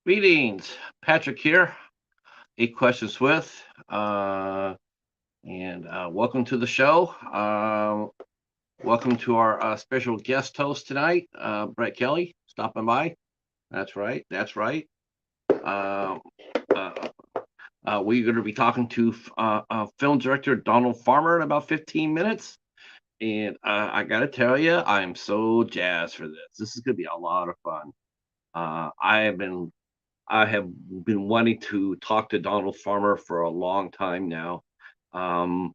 Greetings, Patrick here, Eight Questions with, and welcome to the show. Welcome to our special guest host tonight, Brett Kelly, stopping by. That's right, that's right. Uh, uh, we're going to be talking to film director Donald Farmer in about 15 minutes. And I got to tell you, I'm so jazzed for this. This is going to be a lot of fun. Uh, I have been I have been wanting to talk to Donald Farmer for a long time now. Um,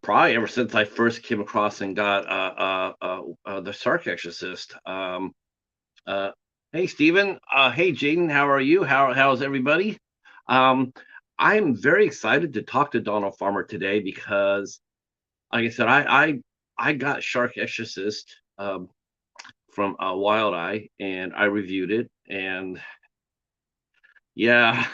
Probably ever since I first came across and got the Shark Exorcist. Uh, hey, Stephen. Hey, Jaden. How are you? How's everybody? Um, I'm very excited to talk to Donald Farmer today because, like I said, I got Shark Exorcist from Wild Eye and I reviewed it, and yeah.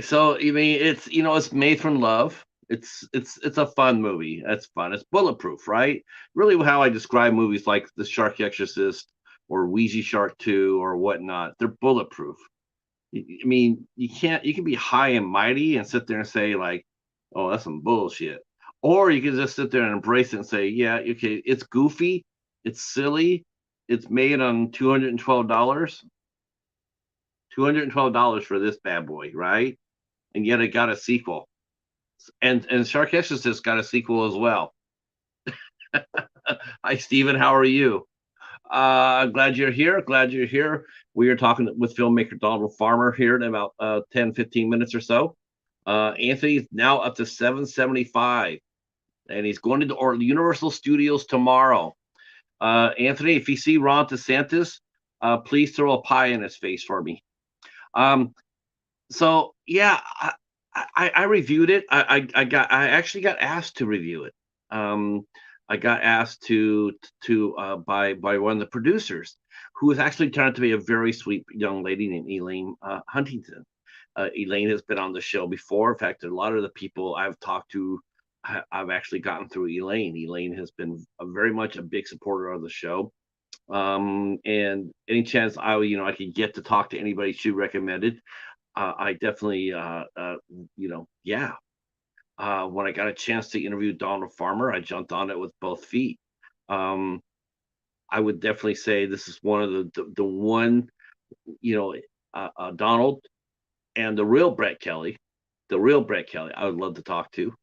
So, I mean, it's made from love. It's a fun movie. It's fun. It's bulletproof, right? Really how I describe movies like The Shark Exorcist or Ouija Shark 2 or whatnot. They're bulletproof. I mean, you can be high and mighty and sit there and say like, "Oh, that's some bullshit." Or you can just sit there and embrace it and say, "Yeah, okay, it's goofy, it's silly, it's made on $212. $212 for this bad boy, right?" And yet it got a sequel. And Shark Exorcist got a sequel as well. Hi, Steven. How are you? Glad you're here. Glad you're here. We are talking with filmmaker Donald Farmer here in about 10, 15 minutes or so. Anthony's now up to 775, and he's going to the Universal Studios tomorrow. Anthony, if you see Ron DeSantis, please throw a pie in his face for me. Um, so yeah, I reviewed it. I actually got asked to review it. Um, I got asked to by one of the producers, who has actually turned out to be a very sweet young lady named Elaine Huntington. Elaine has been on the show before. In fact, a lot of the people I've talked to, I've actually gotten through Elaine. Elaine has been very much a big supporter of the show. And any chance I could get to talk to anybody she recommended, I definitely, yeah. When I got a chance to interview Donald Farmer, I jumped on it with both feet. Um, I would definitely say this is one of the one, you know, Donald and the real Brett Kelly. I would love to talk to.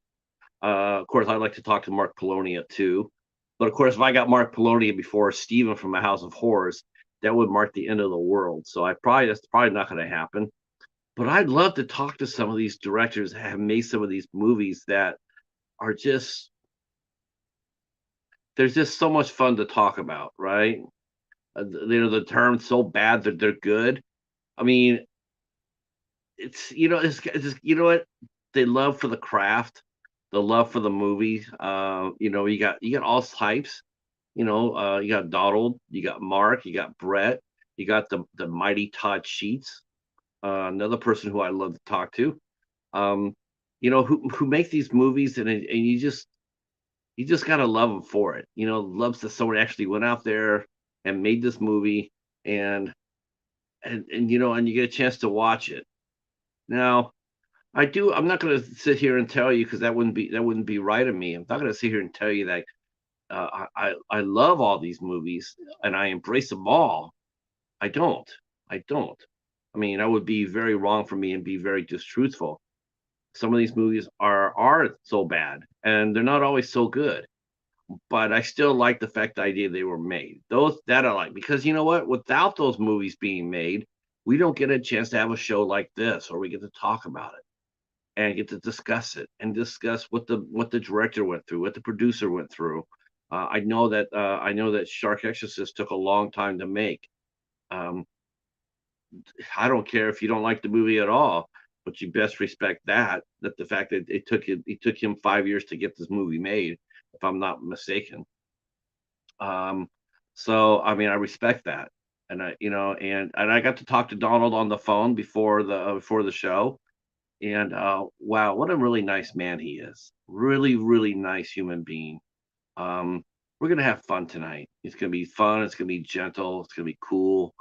Of course, I'd like to talk to Mark Polonia too. But of course, if I got Mark Polonia before Steven from A House of Horrors, that would mark the end of the world. So that's probably not going to happen. But I'd love to talk to some of these directors that have made some of these movies that are just there's just so much fun to talk about, right? The term so bad that they're good. I mean, it's just, you know what? They love for the craft, the love for the movie. You got all types. You got Donald, you got Mark, you got Brett, you got the mighty Todd Sheets, another person who I love to talk to. Um, who make these movies, and you just gotta love them for it. Loves that someone actually went out there and made this movie, and and you get a chance to watch it. Now, I'm not gonna sit here and tell you, because that wouldn't be right of me. I'm not gonna sit here and tell you that I love all these movies and I embrace them all. I don't. I don't. I mean, that would be very wrong for me and be very distruthful. Some of these movies are so bad, and they're not always so good. But I still like the fact the idea they were made. Those that I like, because you know what? Without those movies being made, we don't get a chance to have a show like this, or we get to talk about it and get to discuss it and discuss what the director went through, what the producer went through. I know that Shark Exorcist took a long time to make. Um, I don't care if you don't like the movie at all, but you best respect that the fact that it took him 5 years to get this movie made, if I'm not mistaken. Um, so I mean, I respect that, and I got to talk to Donald on the phone before the show, and wow, what a really nice man he is. Really, really nice human being. Um, we're gonna have fun tonight. It's gonna be fun. It's gonna be gentle. It's gonna be cool.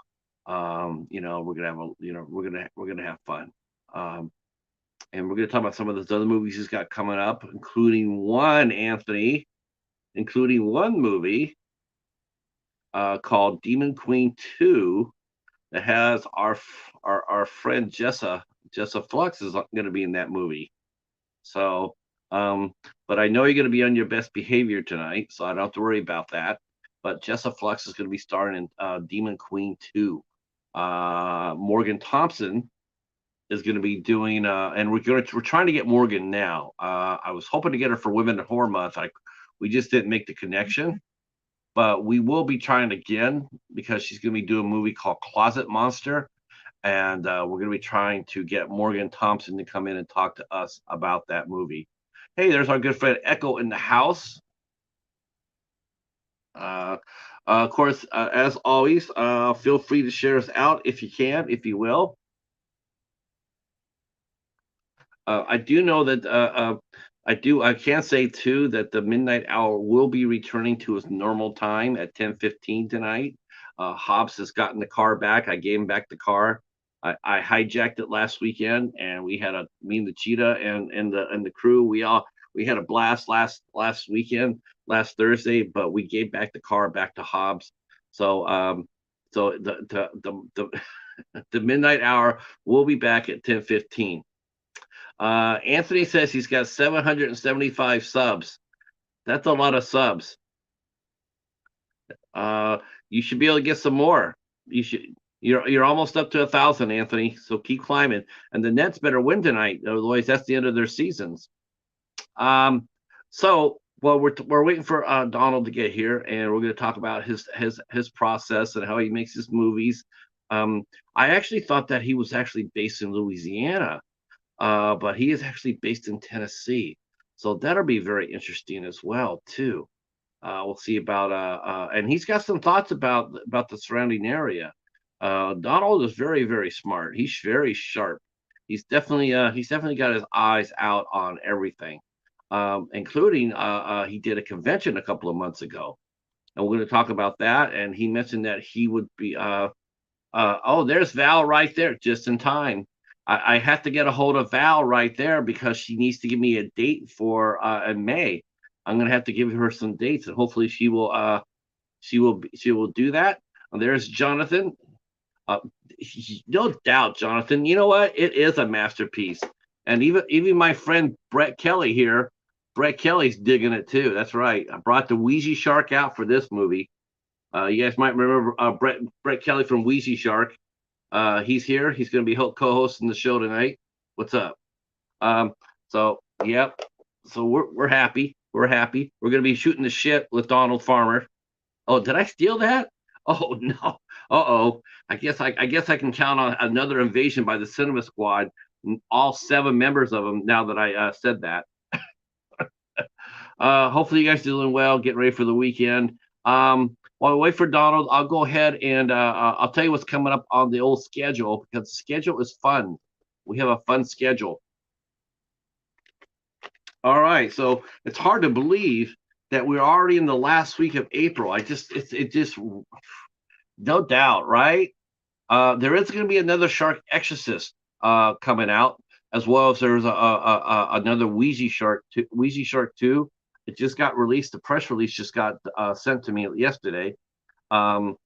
We're gonna have we're gonna have fun. Um, and we're gonna talk about some of those other movies he's got coming up, including one movie called Demon Queen 2 that has our friend Jessa Flux is going to be in that movie. So, um, but I know you're going to be on your best behavior tonight, so I don't have to worry about that. But Jessa Flux is going to be starring in Demon Queen 2. Morgan Thompson is going to be doing, and we're trying to get Morgan now. I was hoping to get her for Women in Horror Month. We just didn't make the connection, but we will be trying again because she's going to be doing a movie called Closet Monster, and we're going to be trying to get Morgan Thompson to come in and talk to us about that movie. Hey, there's our good friend Echo in the house. Uh, of course, as always, feel free to share us out if you can, if you will. I do know that I can say too that the midnight hour will be returning to its normal time at 10:15 tonight. Hobbs has gotten the car back. I gave him back the car. I hijacked it last weekend, and we had me and the cheetah and the crew. We had a blast last weekend, last Thursday. But we gave back the car back to Hobbs. So the the midnight hour will be back at 10:15. Anthony says he's got 775 subs. That's a lot of subs. Uh, you should be able to get some more. You should. You're almost up to 1,000, Anthony. So keep climbing. And the Nets better win tonight, otherwise that's the end of their seasons. Well, we're waiting for Donald to get here, and we're going to talk about his process and how he makes his movies. I actually thought that he was actually based in Louisiana, but he is actually based in Tennessee. So that'll be very interesting as well, too. We'll see about and he's got some thoughts about the surrounding area. Donald is very, very smart. He's very sharp. He's definitely got his eyes out on everything, including he did a convention a couple of months ago, and we're going to talk about that. And he mentioned that he would be oh, there's Val right there, just in time. I have to get a hold of Val right there because she needs to give me a date for in May. I'm gonna have to give her some dates, and hopefully she will do that. And there's Jonathan. Uh, no doubt, Jonathan. You know what? It is a masterpiece, and even my friend Brett Kelly here. Brett Kelly's digging it too. That's right. I brought the Ouija Shark out for this movie. You guys might remember Brett Kelly from Ouija Shark. He's here. He's going to be co-hosting the show tonight. What's up? Um, so yep. So we're happy. We're happy. We're going to be shooting the shit with Donald Farmer. Oh, did I steal that? Oh no. Uh-oh. I guess I can count on another invasion by the Cinema Squad. All 7 members of them. Now that I said that. Hopefully you guys are doing well. Getting ready for the weekend. While we wait for Donald, I'll go ahead and I'll tell you what's coming up on the old schedule because the schedule is fun. We have a fun schedule. All right, so it's hard to believe that we're already in the last week of April. It just no doubt, right? There is going to be another Shark Exorcist coming out, as well as there's another Ouija Shark 2. It just got released. The press release just got sent to me yesterday. Um,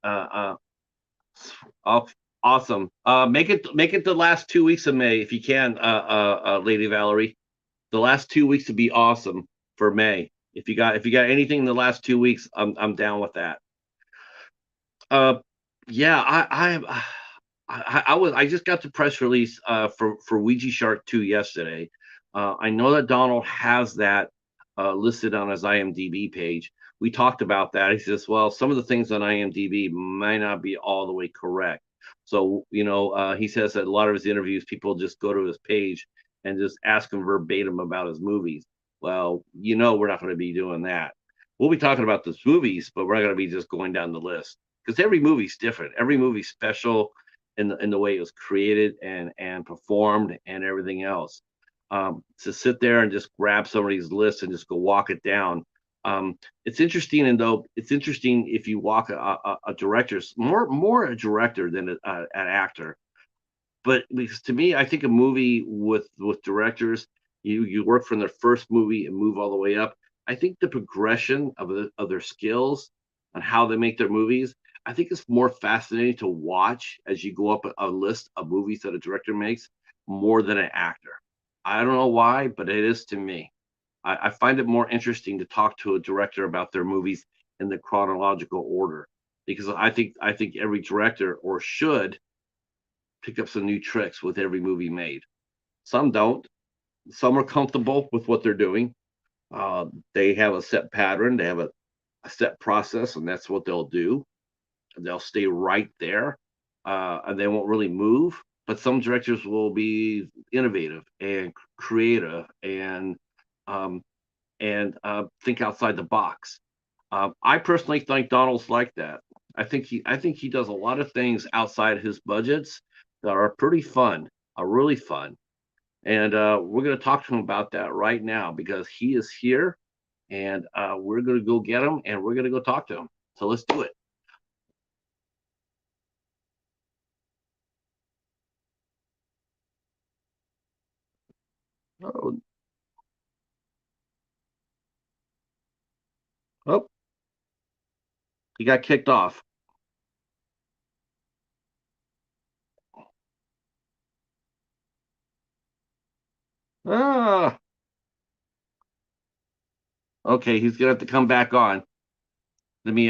uh, awesome. Make it the last 2 weeks of May if you can, Lady Valerie. The last 2 weeks to be awesome for May. If you got anything in the last 2 weeks, I'm down with that. Uh, yeah, I just got the press release for Ouija Shark 2 yesterday. I know that Donald has that listed on his IMDb page. We talked about that. He says, well, some of the things on IMDb might not be all the way correct. So, he says that a lot of his interviews, people just go to his page and just ask him verbatim about his movies. Well, we're not going to be doing that. We'll be talking about those movies, but we're not going to be just going down the list because every movie's different. Every movie's special in the way it was created and performed and everything else. To sit there and just grab somebody's list and just go walk it down, It's interesting, and though it's interesting if you walk a director's more a director than an actor. But because to me, I think a movie with directors, you work from their first movie and move all the way up. I think the progression of their skills and how they make their movies, I think it's more fascinating to watch as you go up a list of movies that a director makes more than an actor. I don't know why, but it is to me. I find it more interesting to talk to a director about their movies in the chronological order because I think every director or should pick up some new tricks with every movie made. Some don't. Some are comfortable with what they're doing. They have a set pattern. They have a set process, and that's what they'll do. And they'll stay right there, and they won't really move. But some directors will be innovative and creative um, and think outside the box. I personally think Donald's like that. I think he does a lot of things outside his budgets that are pretty fun, are really fun. And we're going to talk to him about that right now because he is here, and we're going to go get him, and we're going to go talk to him. So let's do it. Oh, oh, he got kicked off. Ah, okay, he's gonna have to come back on. Let me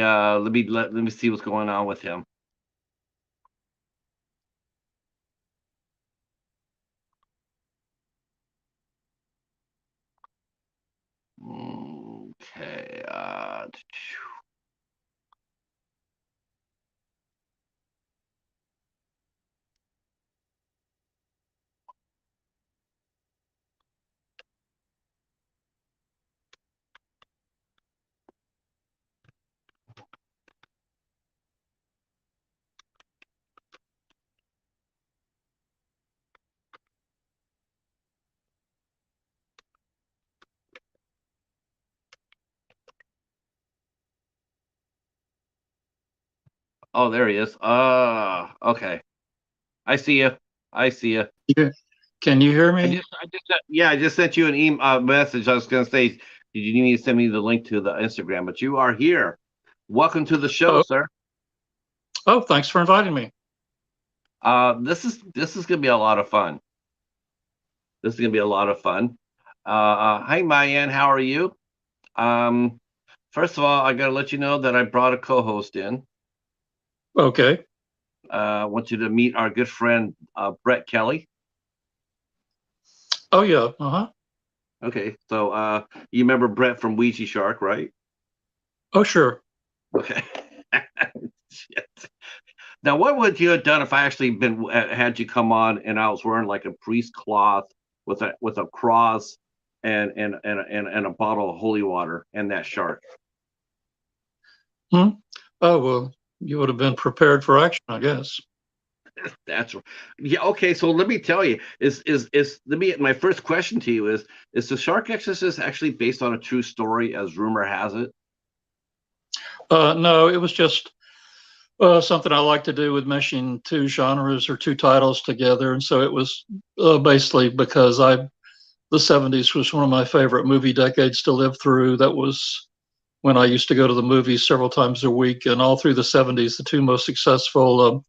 see what's going on with him. Okay. Oh, there he is. Okay. I see you. I see you. Yeah. Can you hear I me? just, I just, yeah, I just sent you an email message. I was going to say, did you need to send me the link to the Instagram? But you are here. Welcome to the show, Oh, sir. oh, thanks for inviting me. This is going to be a lot of fun. This is going to be a lot of fun. Hi, Mayan. How are you? Um, First of all, I got to let you know that I brought a co-host in. Okay. I want you to meet our good friend Brett Kelly. Oh, yeah. Uh-huh. Okay, so you remember Brett from Ouija Shark, right? Oh, sure. Okay. Shit. Now, what would you have done if I actually been had you come on and I was wearing like a priest cloth with a cross and a bottle of holy water and that shark? Hmm. Oh, well, you would have been prepared for action, I guess. That's yeah. Okay, so let me tell you, is let me my first question to you is the Shark Exorcist actually based on a true story as rumor has it? No, it was just something I like to do with meshing two genres or two titles together. And so it was basically because the 70s was one of my favorite movie decades to live through. That was when I used to go to the movies several times a week. And all through the 70s, the two most successful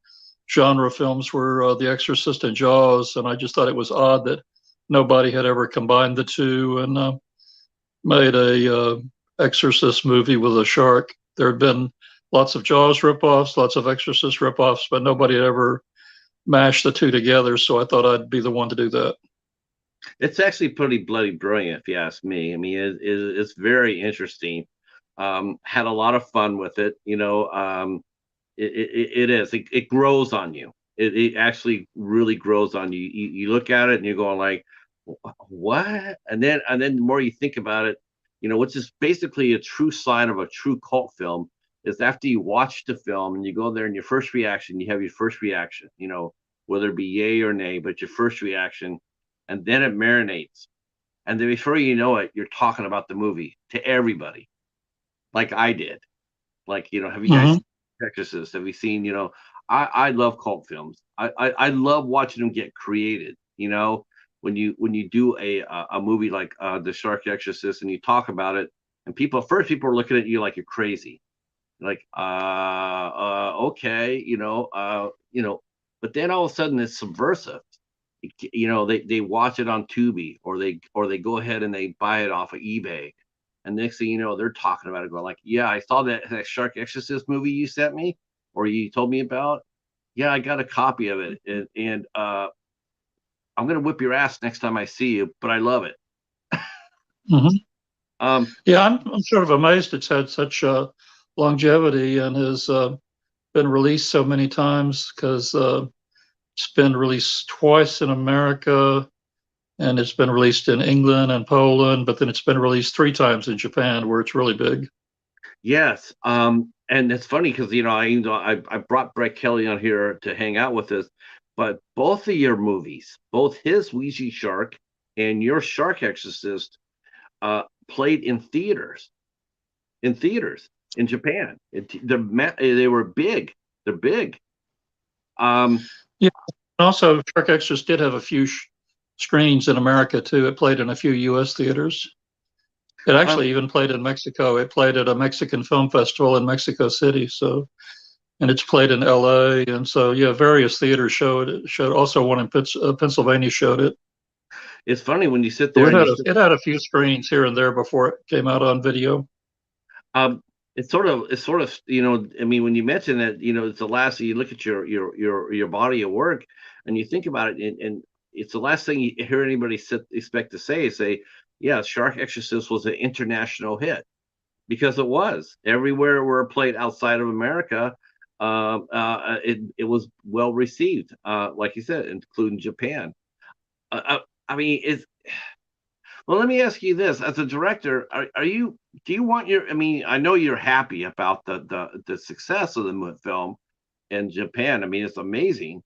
genre films were The Exorcist and Jaws. And I just thought it was odd that nobody had ever combined the two and made a Exorcist movie with a shark. There had been lots of Jaws ripoffs, lots of Exorcist ripoffs, but nobody had ever mashed the two together. So I thought I'd be the one to do that. It's actually pretty bloody brilliant, if you ask me. I mean, it's very interesting. Had a lot of fun with it. It is. It grows on you. It actually really grows on you. You look at it and you're going like, what? And then the more you think about it, which is basically a true sign of a true cult film, is after you watch the film and you go there and your first reaction, you have your first reaction, whether it be yay or nay, but your first reaction, and then it marinates. And then before you know it, you're talking about the movie to everybody. like I did. Like, have you guys Hmm. seen Exorcist? Have you seen, I love cult films. I love watching them get created. When you do a movie like the Shark Exorcist and you talk about it, and people are looking at you like you're crazy, like okay, but then all of a sudden it's subversive. They watch it on Tubi, or they go ahead and they buy it off of eBay, and next thing you know, they're talking about it, going like, "Yeah, I saw that Shark Exorcist movie you sent me, or you told me about. Yeah, I got a copy of it, and I'm gonna whip your ass next time I see you, but I love it." Hmm. Um, Yeah, I'm sort of amazed it's had such longevity and has been released so many times because it's been released twice in America and it's been released in England and Poland, but then it's been released three times in Japan where it's really big. yes, and it's funny because I brought Brett Kelly on here to hang out with us, but both of your movies, both his Ouija Shark and your Shark Exorcist, played in theaters, in Japan. They were big. They're big. Um, Yeah, and also Shark Extras did have a few screenings in America too. It played in a few U.S. theaters. It um, actually even played in Mexico. It played at a Mexican film festival in Mexico City. So, and it's played in L.A. And so, yeah, various theaters showed it. Showed also one in Pennsylvania showed it. it's funny when you sit So there and you sit. it had a few screenings here and there before it came out on video. Um, it's sort of, I mean, when you mention that, it's the last you look at your body of work, and you think about it, and it's the last thing you hear anybody expect to say, yeah, Shark Exorcist was an international hit, because it was everywhere where it played outside of America. It was well received, like you said, including Japan. I mean, it's well, let me ask you this: as a director, are you? Do you want your? I mean, I know you're happy about the success of the film in Japan. I mean, it's amazing.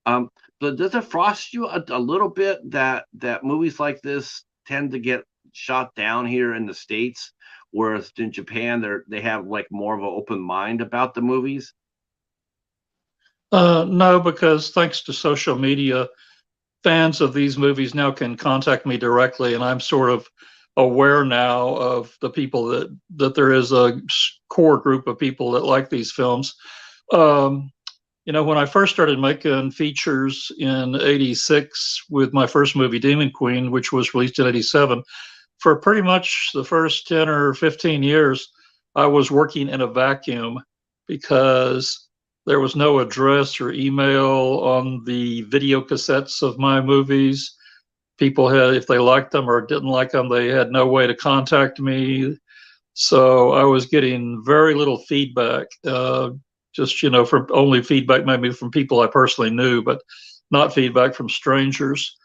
Um, but does it frost you a little bit that movies like this tend to get shot down here in the States, whereas in Japan they have like more of an open mind about the movies? No, because thanks to social media, fans of these movies now can contact me directly, and I'm sort of aware now of the people that there is a core group of people that like these films. Um, when I first started making features in '86 with my first movie, Demon Queen, which was released in '87, for pretty much the first 10 or 15 years, I was working in a vacuum because there was no address or email on the video cassettes of my movies. People had, if they liked them or didn't like them, they had no way to contact me. So I was getting very little feedback, just, from only feedback maybe from people I personally knew, but not feedback from strangers.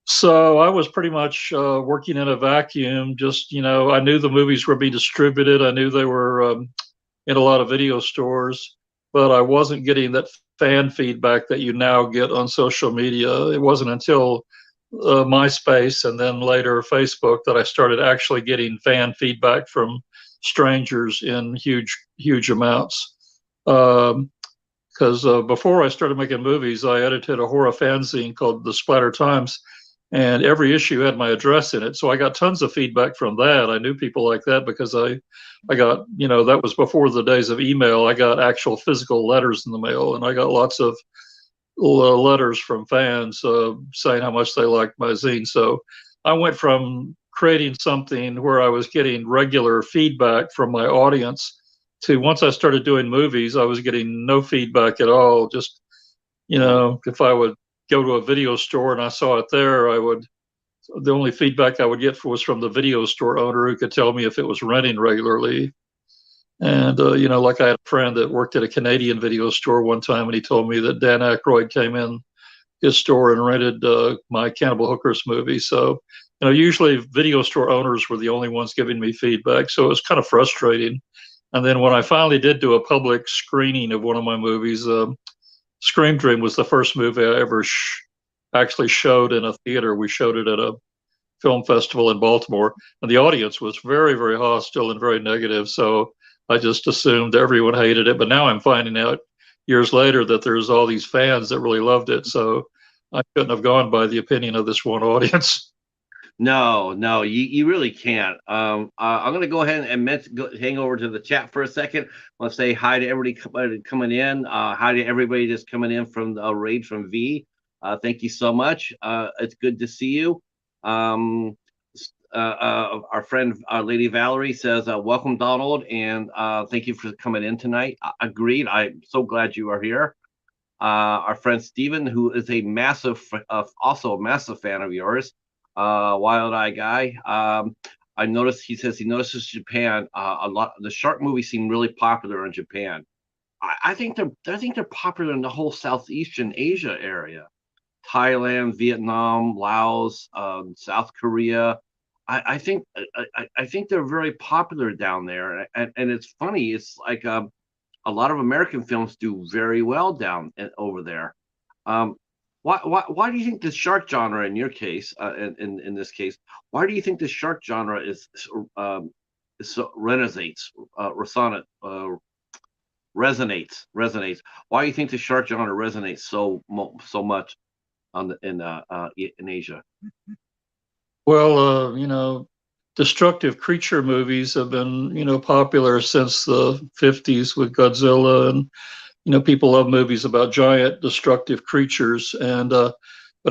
So I was pretty much working in a vacuum. Just, I knew the movies were being distributed. I knew they were in a lot of video stores, but I wasn't getting that fan feedback that you now get on social media. It wasn't until MySpace and then later Facebook that I started actually getting fan feedback from strangers in huge, huge amounts. Because before I started making movies, I edited a horror fanzine called The Splatter Times, and every issue had my address in it. So I got tons of feedback from that. I knew people like that because I got, that was before the days of email. I got actual physical letters in the mail, and I got lots of letters from fans saying how much they liked my zine. So I went from creating something where I was getting regular feedback from my audience to, once I started doing movies, I was getting no feedback at all. Just, if I would go to a video store and I saw it there, the only feedback I would get was from the video store owner, who could tell me if it was renting regularly. And, like I had a friend that worked at a Canadian video store one time, and he told me that Dan Aykroyd came in his store and rented my Cannibal Hookers movie. So, usually video store owners were the only ones giving me feedback. So it was kind of frustrating. And then when I finally did do a public screening of one of my movies, Scream Dream was the first movie I ever actually showed in a theater. We showed it at a Film Festival in Baltimore, and the audience was very, very hostile and very negative. So I just assumed everyone hated it. But now I'm finding out years later that there's all these fans that really loved it. So I couldn't have gone by the opinion of this one audience. No, no, you really can't. I'm going to go ahead and hang over to the chat for a second. I want to say hi to everybody coming in. Hi to everybody just coming in from the raid from V. Thank you so much. It's good to see you. Our friend Lady Valerie says, welcome, Donald, and thank you for coming in tonight. Agreed. I'm so glad you are here. Our friend Steven, who is a massive, also a massive fan of yours. Wild Eye Guy. I noticed he says he notices Japan a lot. The shark movies seem really popular in Japan. I think they're popular in the whole Southeastern Asia area, Thailand, Vietnam, Laos, South Korea. I think they're very popular down there, and it's funny. It's like a lot of American films do very well down over there. Why do you think the shark genre, in your case, in this case, why do you think the shark genre is so resonates? Why do you think the shark genre resonates so much in Asia? Well, destructive creature movies have been, popular since the 50s with Godzilla, and people love movies about giant destructive creatures. And but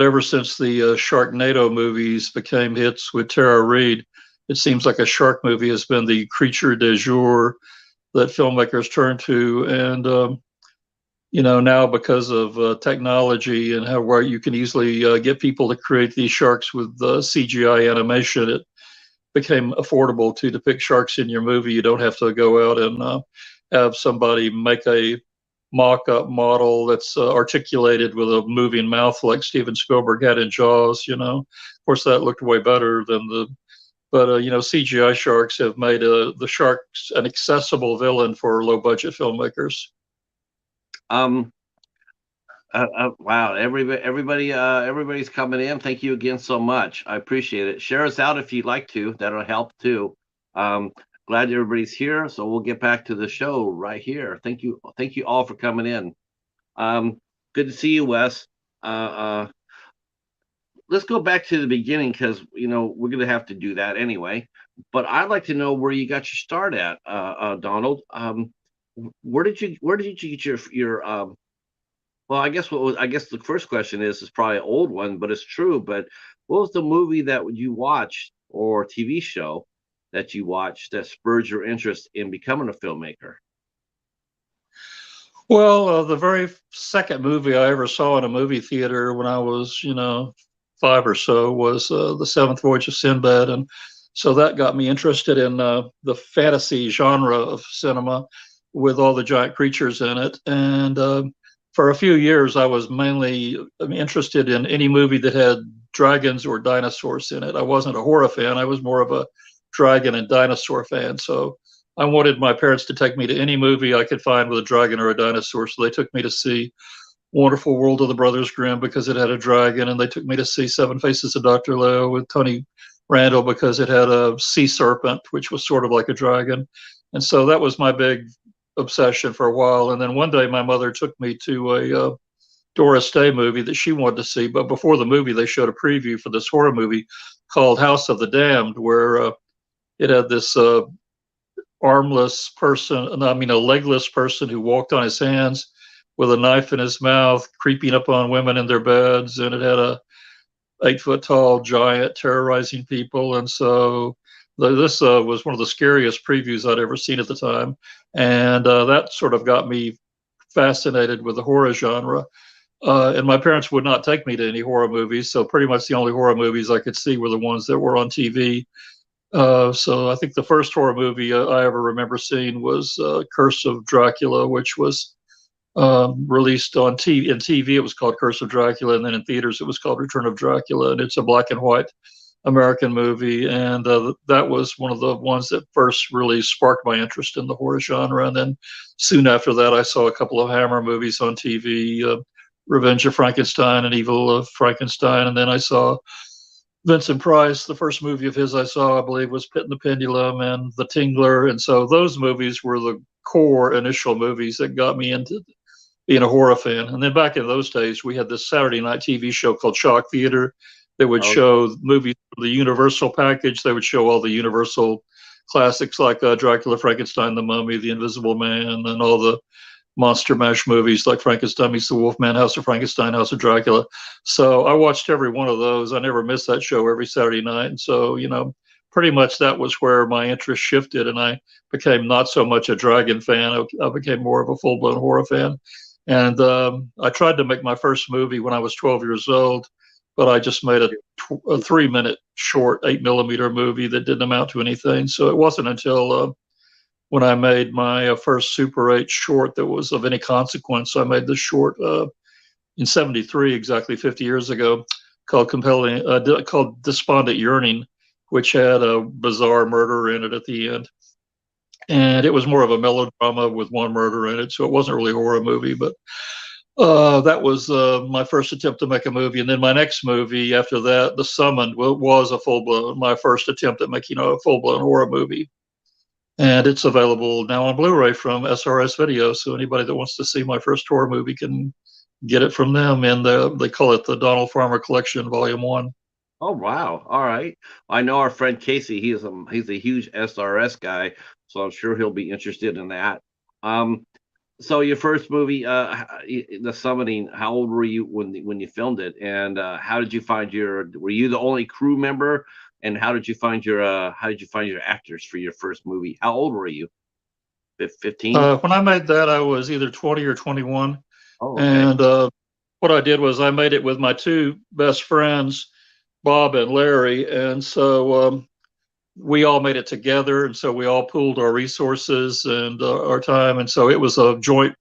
ever since the Sharknado movies became hits with Tara Reid, it seems like a shark movie has been the creature du jour that filmmakers turn to. And now because of technology and where you can easily get people to create these sharks with CGI animation, it became affordable to depict sharks in your movie. You don't have to go out and have somebody make a mock-up model that's articulated with a moving mouth like Steven Spielberg had in Jaws. Of course, that looked way better than but CGI sharks have made the sharks an accessible villain for low-budget filmmakers. Wow, everybody's coming in. Thank you again so much. I appreciate it. Share us out if you'd like to. That'll help too. Glad everybody's here. So we'll get back to the show right here. Thank you all for coming in. Good to see you, Wes. Let's go back to the beginning because we're gonna have to do that anyway. But I'd like to know where you got your start at, Donald. Where did you get your well, I guess the first question is probably an old one, but it's true. But what was the movie that you watched or TV show that you watched that spurred your interest in becoming a filmmaker? Well, the very second movie I ever saw in a movie theater when I was, 5 or so was The Seventh Voyage of Sinbad. And so that got me interested in the fantasy genre of cinema with all the giant creatures in it. And for a few years, I was mainly interested in any movie that had dragons or dinosaurs in it. I wasn't a horror fan. I was more of a dragon and dinosaur fan. So I wanted my parents to take me to any movie I could find with a dragon or a dinosaur. So they took me to see Wonderful World of the Brothers Grimm because it had a dragon, and they took me to see Seven Faces of Dr. Leo with Tony Randall because it had a sea serpent, which was sort of like a dragon. And so that was my big obsession for a while. And then one day my mother took me to a Doris Day movie that she wanted to see. But before the movie, they showed a preview for this horror movie called House of the Damned, where it had this armless person, a legless person who walked on his hands with a knife in his mouth, creeping up on women in their beds. And it had a 8-foot-tall giant terrorizing people. And so this was one of the scariest previews I'd ever seen at the time. And that sort of got me fascinated with the horror genre. And my parents would not take me to any horror movies. So pretty much the only horror movies I could see were the ones that were on TV. So I think the first horror movie I ever remember seeing was Curse of Dracula, which was released on TV. In TV, it was called Curse of Dracula, and then in theaters, it was called Return of Dracula. And it's a black and white American movie, and that was one of the ones that first really sparked my interest in the horror genre. And then soon after that, I saw a couple of Hammer movies on TV, Revenge of Frankenstein and Evil of Frankenstein, and then I saw Vincent Price. The first movie of his I saw, I believe, was Pit and the Pendulum and The Tingler. And so those movies were the core initial movies that got me into being a horror fan. And then back in those days, we had this Saturday night TV show called Shock Theater that would Oh, show movies from the Universal package. They would show all the Universal classics like Dracula, Frankenstein, The Mummy, The Invisible Man, and all the Monster Mash movies like Frankenstein meets the Wolfman, House of Frankenstein, House of Dracula. So I watched every one of those. I never missed that show every Saturday night. And so, pretty much that was where my interest shifted. And I became not so much a Dragon fan. I became more of a full blown horror fan. And I tried to make my first movie when I was 12 years old, but I just made a 3-minute short 8mm movie that didn't amount to anything. So it wasn't until when I made my first Super 8 short that was of any consequence. I made this short in '73, exactly 50 years ago, called called Despondent Yearning, which had a bizarre murder in it at the end. And it was more of a melodrama with one murder in it, so it wasn't really a horror movie. But that was my first attempt to make a movie. And then my next movie after that, The Summoned, was a my first attempt at making a full-blown horror movie. And it's available now on Blu-ray from SRS Video. So anybody that wants to see my first horror movie can get it from them. And they call it the Donald Farmer Collection, Volume 1. oh wow. All right. I know our friend Casey. He's a huge SRS guy, so I'm sure he'll be interested in that. Um, so your first movie, The Summoning. How old were you when you filmed it, and how did you find your? Were you the only crew member? And how did you find your actors for your first movie? How old were you? 15? When I made that, I was either 20 or 21. Oh, okay. And what I did was I made it with my two best friends, Bob and Larry. And so we all made it together. And so we all pooled our resources and our time. And so it was a joint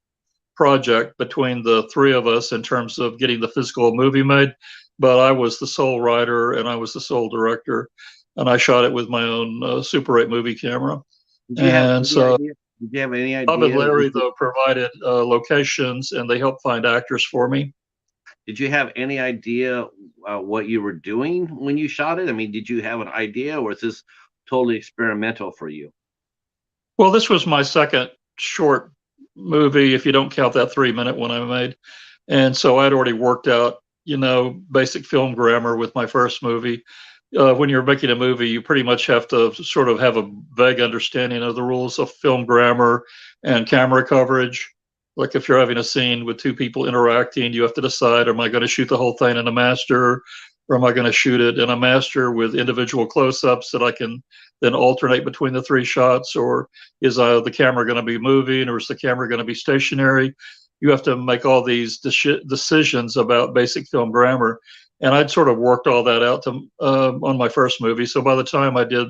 project between the three of us in terms of getting the physical movie made. But I was the sole writer and I was the sole director. And I shot it with my own Super 8 movie camera. Did you have And any so idea? Did you have any Bob and idea? Larry, though, provided locations and they helped find actors for me. Did you have any idea what you were doing when you shot it? I mean, did you have an idea, or is this totally experimental for you? Well, this was my second short movie, if you don't count that 3-minute one I made. And so I'd already worked out, basic film grammar with my first movie. When you're making a movie, you pretty much have to sort of have a vague understanding of the rules of film grammar and camera coverage. Like if you're having a scene with two people interacting, you have to decide, am I going to shoot the whole thing in a master, or am I going to shoot it in a master with individual close-ups that I can then alternate between the three shots, or is the camera going to be moving, or is the camera going to be stationary? You have to make all these decisions about basic film grammar. And I'd sort of worked all that out on my first movie. So by the time I did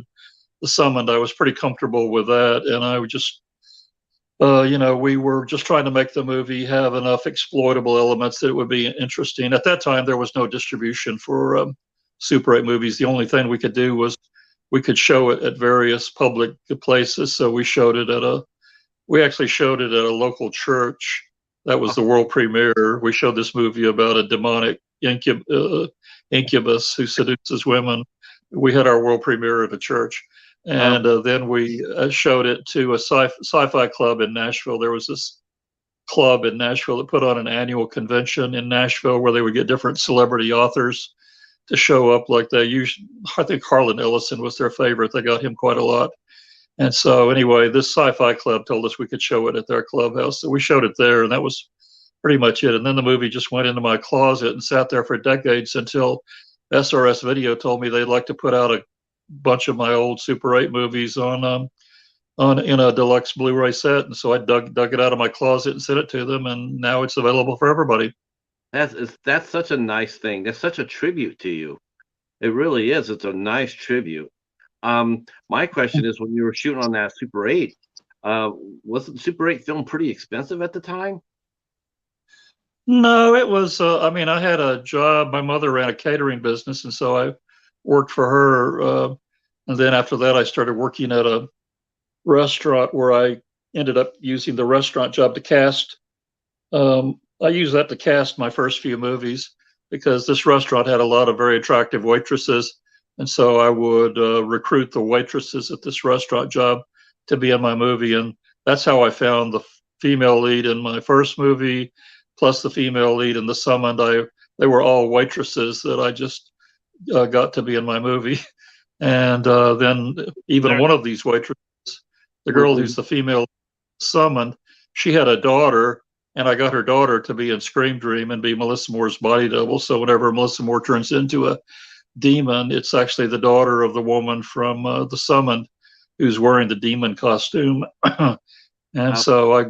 The Summoned, I was pretty comfortable with that. And I would just, we were just trying to make the movie have enough exploitable elements that it would be interesting. At that time, there was no distribution for Super 8 movies. The only thing we could do was we could show it at various public places. So we actually showed it at a local church. That was the world premiere. We showed this movie about a demonic incubus who seduces women. We had our world premiere at a church. And then we showed it to a sci-fi club in Nashville. There was this club in Nashville that put on an annual convention in Nashville where they would get different celebrity authors to show up like they usually. I think Harlan Ellison was their favorite. They got him quite a lot. And so anyway, this sci-fi club told us we could show it at their clubhouse. So we showed it there, and that was pretty much it. And then the movie just went into my closet and sat there for decades until SRS Video told me they'd like to put out a bunch of my old Super 8 movies on in a deluxe Blu-ray set. And so I dug it out of my closet and sent it to them, and now it's available for everybody. That's such a nice thing. That's such a tribute to you. It really is. It's a nice tribute. My question is, when you were shooting on that Super 8, wasn't the Super 8 film pretty expensive at the time? No, it was. I had a job. My mother ran a catering business, and so I worked for her. And then after that, I started working at a restaurant where I ended up using the restaurant job to cast. I used that to cast my first few movies. because this restaurant had a lot of very attractive waitresses. And so I would recruit the waitresses at this restaurant job to be in my movie. And that's how I found the female lead in my first movie, plus the female lead in The Summoned. They were all waitresses that I just got to be in my movie. And then even one of these waitresses, the girl who's the female Summoned, she had a daughter, and I got her daughter to be in Scream Dream and be Melissa Moore's body double. So whenever Melissa Moore turns into a demon, it's actually the daughter of the woman from The Summoned who's wearing the demon costume. And so I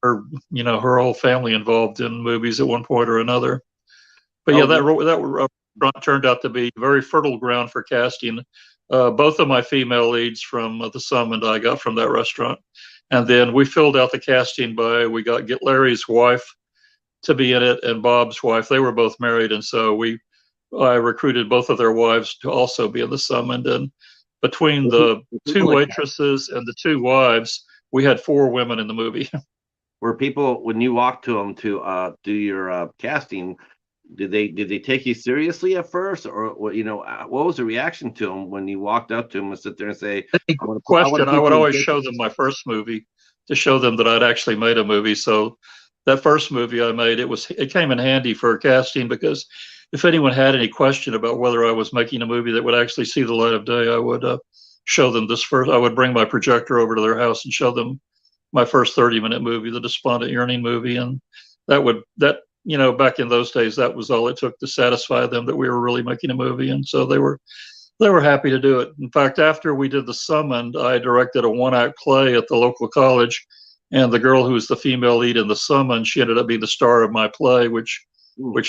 her her whole family involved in movies at one point or another. But yeah, that restaurant turned out to be very fertile ground for casting. Both of my female leads from The Summoned I got from that restaurant. And then we filled out the casting by, we got Larry's wife to be in it and Bob's wife. They were both married. And so I recruited both of their wives to also be in The Summoned. And between the two waitresses and the two wives, we had 4 women in the movie. Were people, when you walked to them to do your casting, did they take you seriously at first, or what was the reaction to them when you walked up to them and sit there and say, I would always show them my first movie to show them that I'd actually made a movie. So that first movie I made, it came in handy for casting, because if anyone had any question about whether I was making a movie that would actually see the light of day, I would show them this first. I would bring my projector over to their house and show them my first 30-minute movie, the Despondent Yearning movie, and back in those days, that was all it took to satisfy them that we were really making a movie. And so they were happy to do it. In fact, after we did The Summoned, I directed a 1-act play at the local college, and the girl who was the female lead in The Summoned, she ended up being the star of my play, which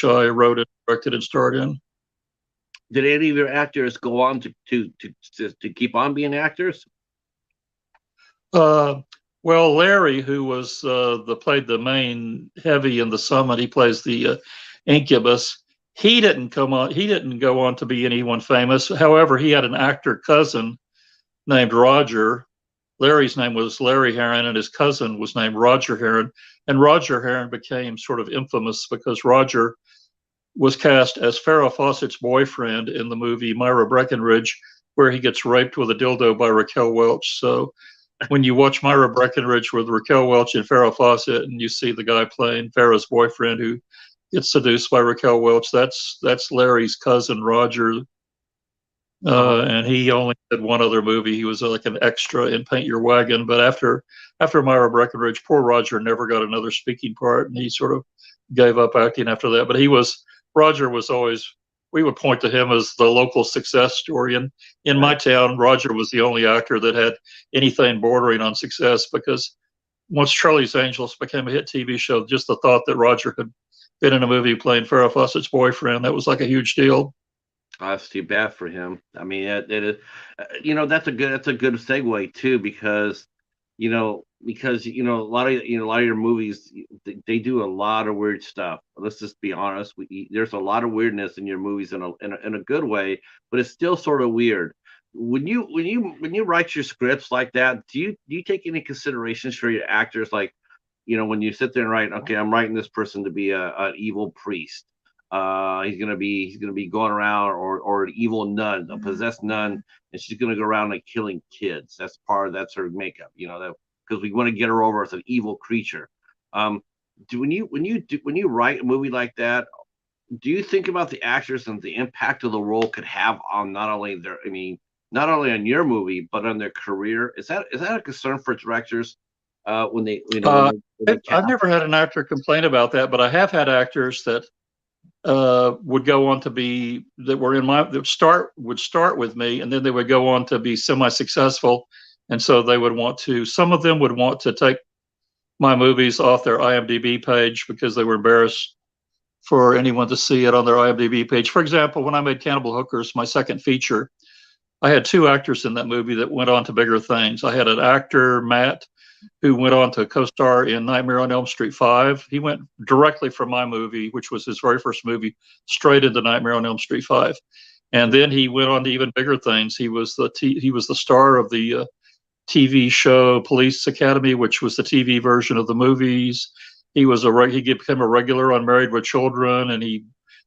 I wrote and directed and starred in. Did any of your actors go on to keep on being actors? Well, Larry, who was played the main heavy in The Summoned, he plays the incubus. He didn't go on to be anyone famous. However, he had an actor cousin named Roger. Larry's name was Larry Heron, and his cousin was named Roger Heron. And Roger Heron became sort of infamous because Roger was cast as Farrah Fawcett's boyfriend in the movie Myra Breckinridge, where he gets raped with a dildo by Raquel Welch. So when you watch Myra Breckinridge with Raquel Welch and Farrah Fawcett, and you see the guy playing Farrah's boyfriend who gets seduced by Raquel Welch, that's Larry's cousin Roger. And he only did one other movie. He was like an extra in Paint Your Wagon. But after Myra Breckinridge, poor Roger never got another speaking part, and he sort of gave up acting after that. But Roger was always, we would point to him as the local success story. And in my town, Roger was the only actor that had anything bordering on success, because once Charlie's Angels became a hit TV show, just the thought that Roger had been in a movie playing Farrah Fawcett's boyfriend, that was like a huge deal. Oh, that's too bad for him. I mean, it is, that's a good segue too, because a lot of your movies, they do a lot of weird stuff. Let's just be honest. There's a lot of weirdness in your movies in a good way, but it's still sort of weird. When you write your scripts like that, do you take any considerations for your actors? Like, when you sit there and write, okay, I'm writing this person to be an evil priest. He's gonna be going around, or an evil nun, a possessed nun, and she's gonna go around like killing kids. That's her makeup, because we want to get her over as an evil creature. When you write a movie like that, do you think about the actors and the impact of the role could have on not only on your movie but on their career? Is that a concern for directors when they I've never had an actor complain about that, but I have had actors that would go on to be, that would start with me, and then they would go on to be semi-successful, and so some of them would want to take my movies off their IMDb page because they were embarrassed for anyone to see it on their IMDb page. For example, when I made Cannibal Hookers, my second feature, I had 2 actors in that movie that went on to bigger things. I had an actor, Matt, who went on to co-star in Nightmare on Elm Street 5. He went directly from my movie, which was his very first movie, straight into Nightmare on Elm Street 5. And then he went on to even bigger things. He was the star of the TV show Police Academy, which was the TV version of the movies. He became a regular on Married with Children, and he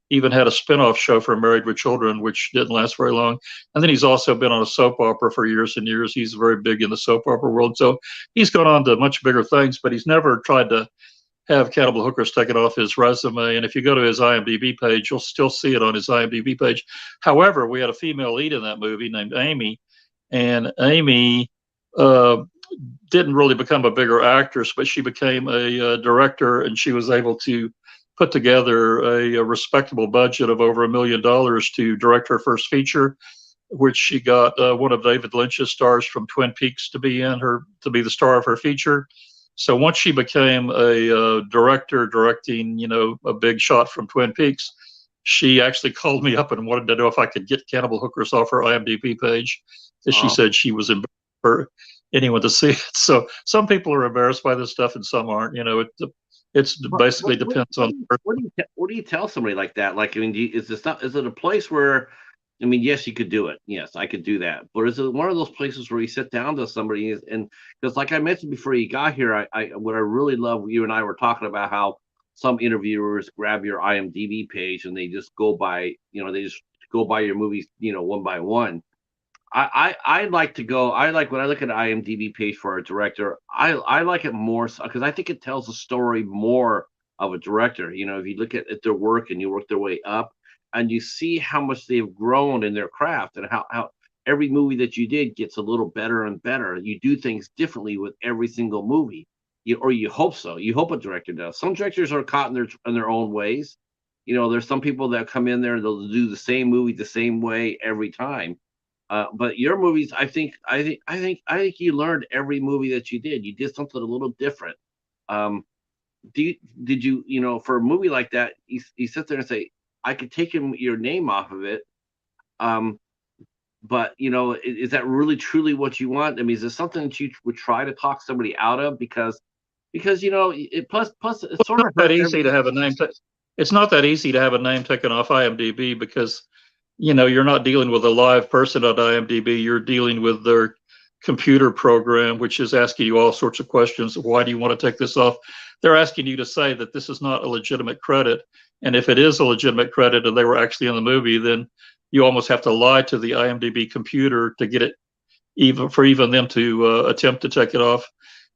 even had a spinoff show for Married with Children, which didn't last very long. And then he's also been on a soap opera for years and years. He's very big in the soap opera world. So he's gone on to much bigger things, but he's never tried to have Cannibal Hookers taken off his resume. And if you go to his IMDb page, you'll still see it on his IMDb page. However, we had a female lead in that movie named Amy, and Amy didn't really become a bigger actress, but she became a director, and she was able to put together a respectable budget of over $1 million to direct her first feature, which she got one of David Lynch's stars from Twin Peaks to be the star of her feature. So once she became a director directing, a big shot from Twin Peaks, she actually called me up and wanted to know if I could get Cannibal Hookers off her IMDb page, because she said she was embarrassed for anyone to see it. So some people are embarrassed by this stuff and some aren't. It's basically depends on. What do you tell somebody like that? Like, I mean, is it a place where, I mean, yes, you could do it. Yes, I could do that. But is it one of those places where you sit down to somebody and because, like I mentioned before you got here, what I really love, you and I were talking about how some interviewers grab your IMDb page and they just go by, they just go by your movies, one by one. I like to go. I like when I look at an IMDb page for a director. I like it more because I think it tells a story more of a director. If you look at their work and you work their way up, and you see how much they've grown in their craft, and how every movie that you did gets a little better and better. You do things differently with every single movie, or you hope so. You hope a director does. Some directors are caught in their own ways. There's some people that come in there and they'll do the same movie the same way every time. But your movies, I think you learned every movie that you did. You did something a little different. Did you, for a movie like that, you sit there and say, I could take your name off of it. But is that really truly what you want? I mean, is it something that you would try to talk somebody out of? Because plus it's sort of that easy to have a name. It's not that easy to have a name taken off IMDb because you're not dealing with a live person on IMDb. You're dealing with their computer program, which is asking you all sorts of questions. Why do you want to take this off? They're asking you to say that this is not a legitimate credit. And if it is a legitimate credit and they were actually in the movie, then you almost have to lie to the IMDb computer to get it, even them to attempt to take it off.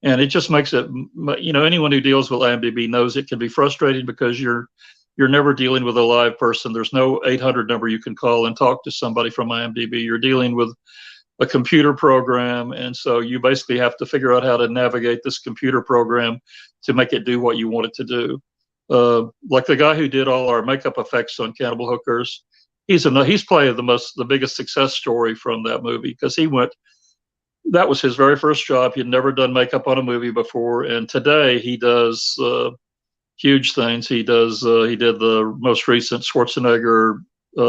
And it just makes it, anyone who deals with IMDb knows it can be frustrating because you're never dealing with a live person. There's no 800 number you can call and talk to somebody from IMDb. You're dealing with a computer program, and so you basically have to figure out how to navigate this computer program to make it do what you want it to do. Like the guy who did all our makeup effects on Cannibal Hookers, he's probably the biggest success story from that movie because that was his very first job. He'd never done makeup on a movie before, and today he does huge things. He did the most recent Schwarzenegger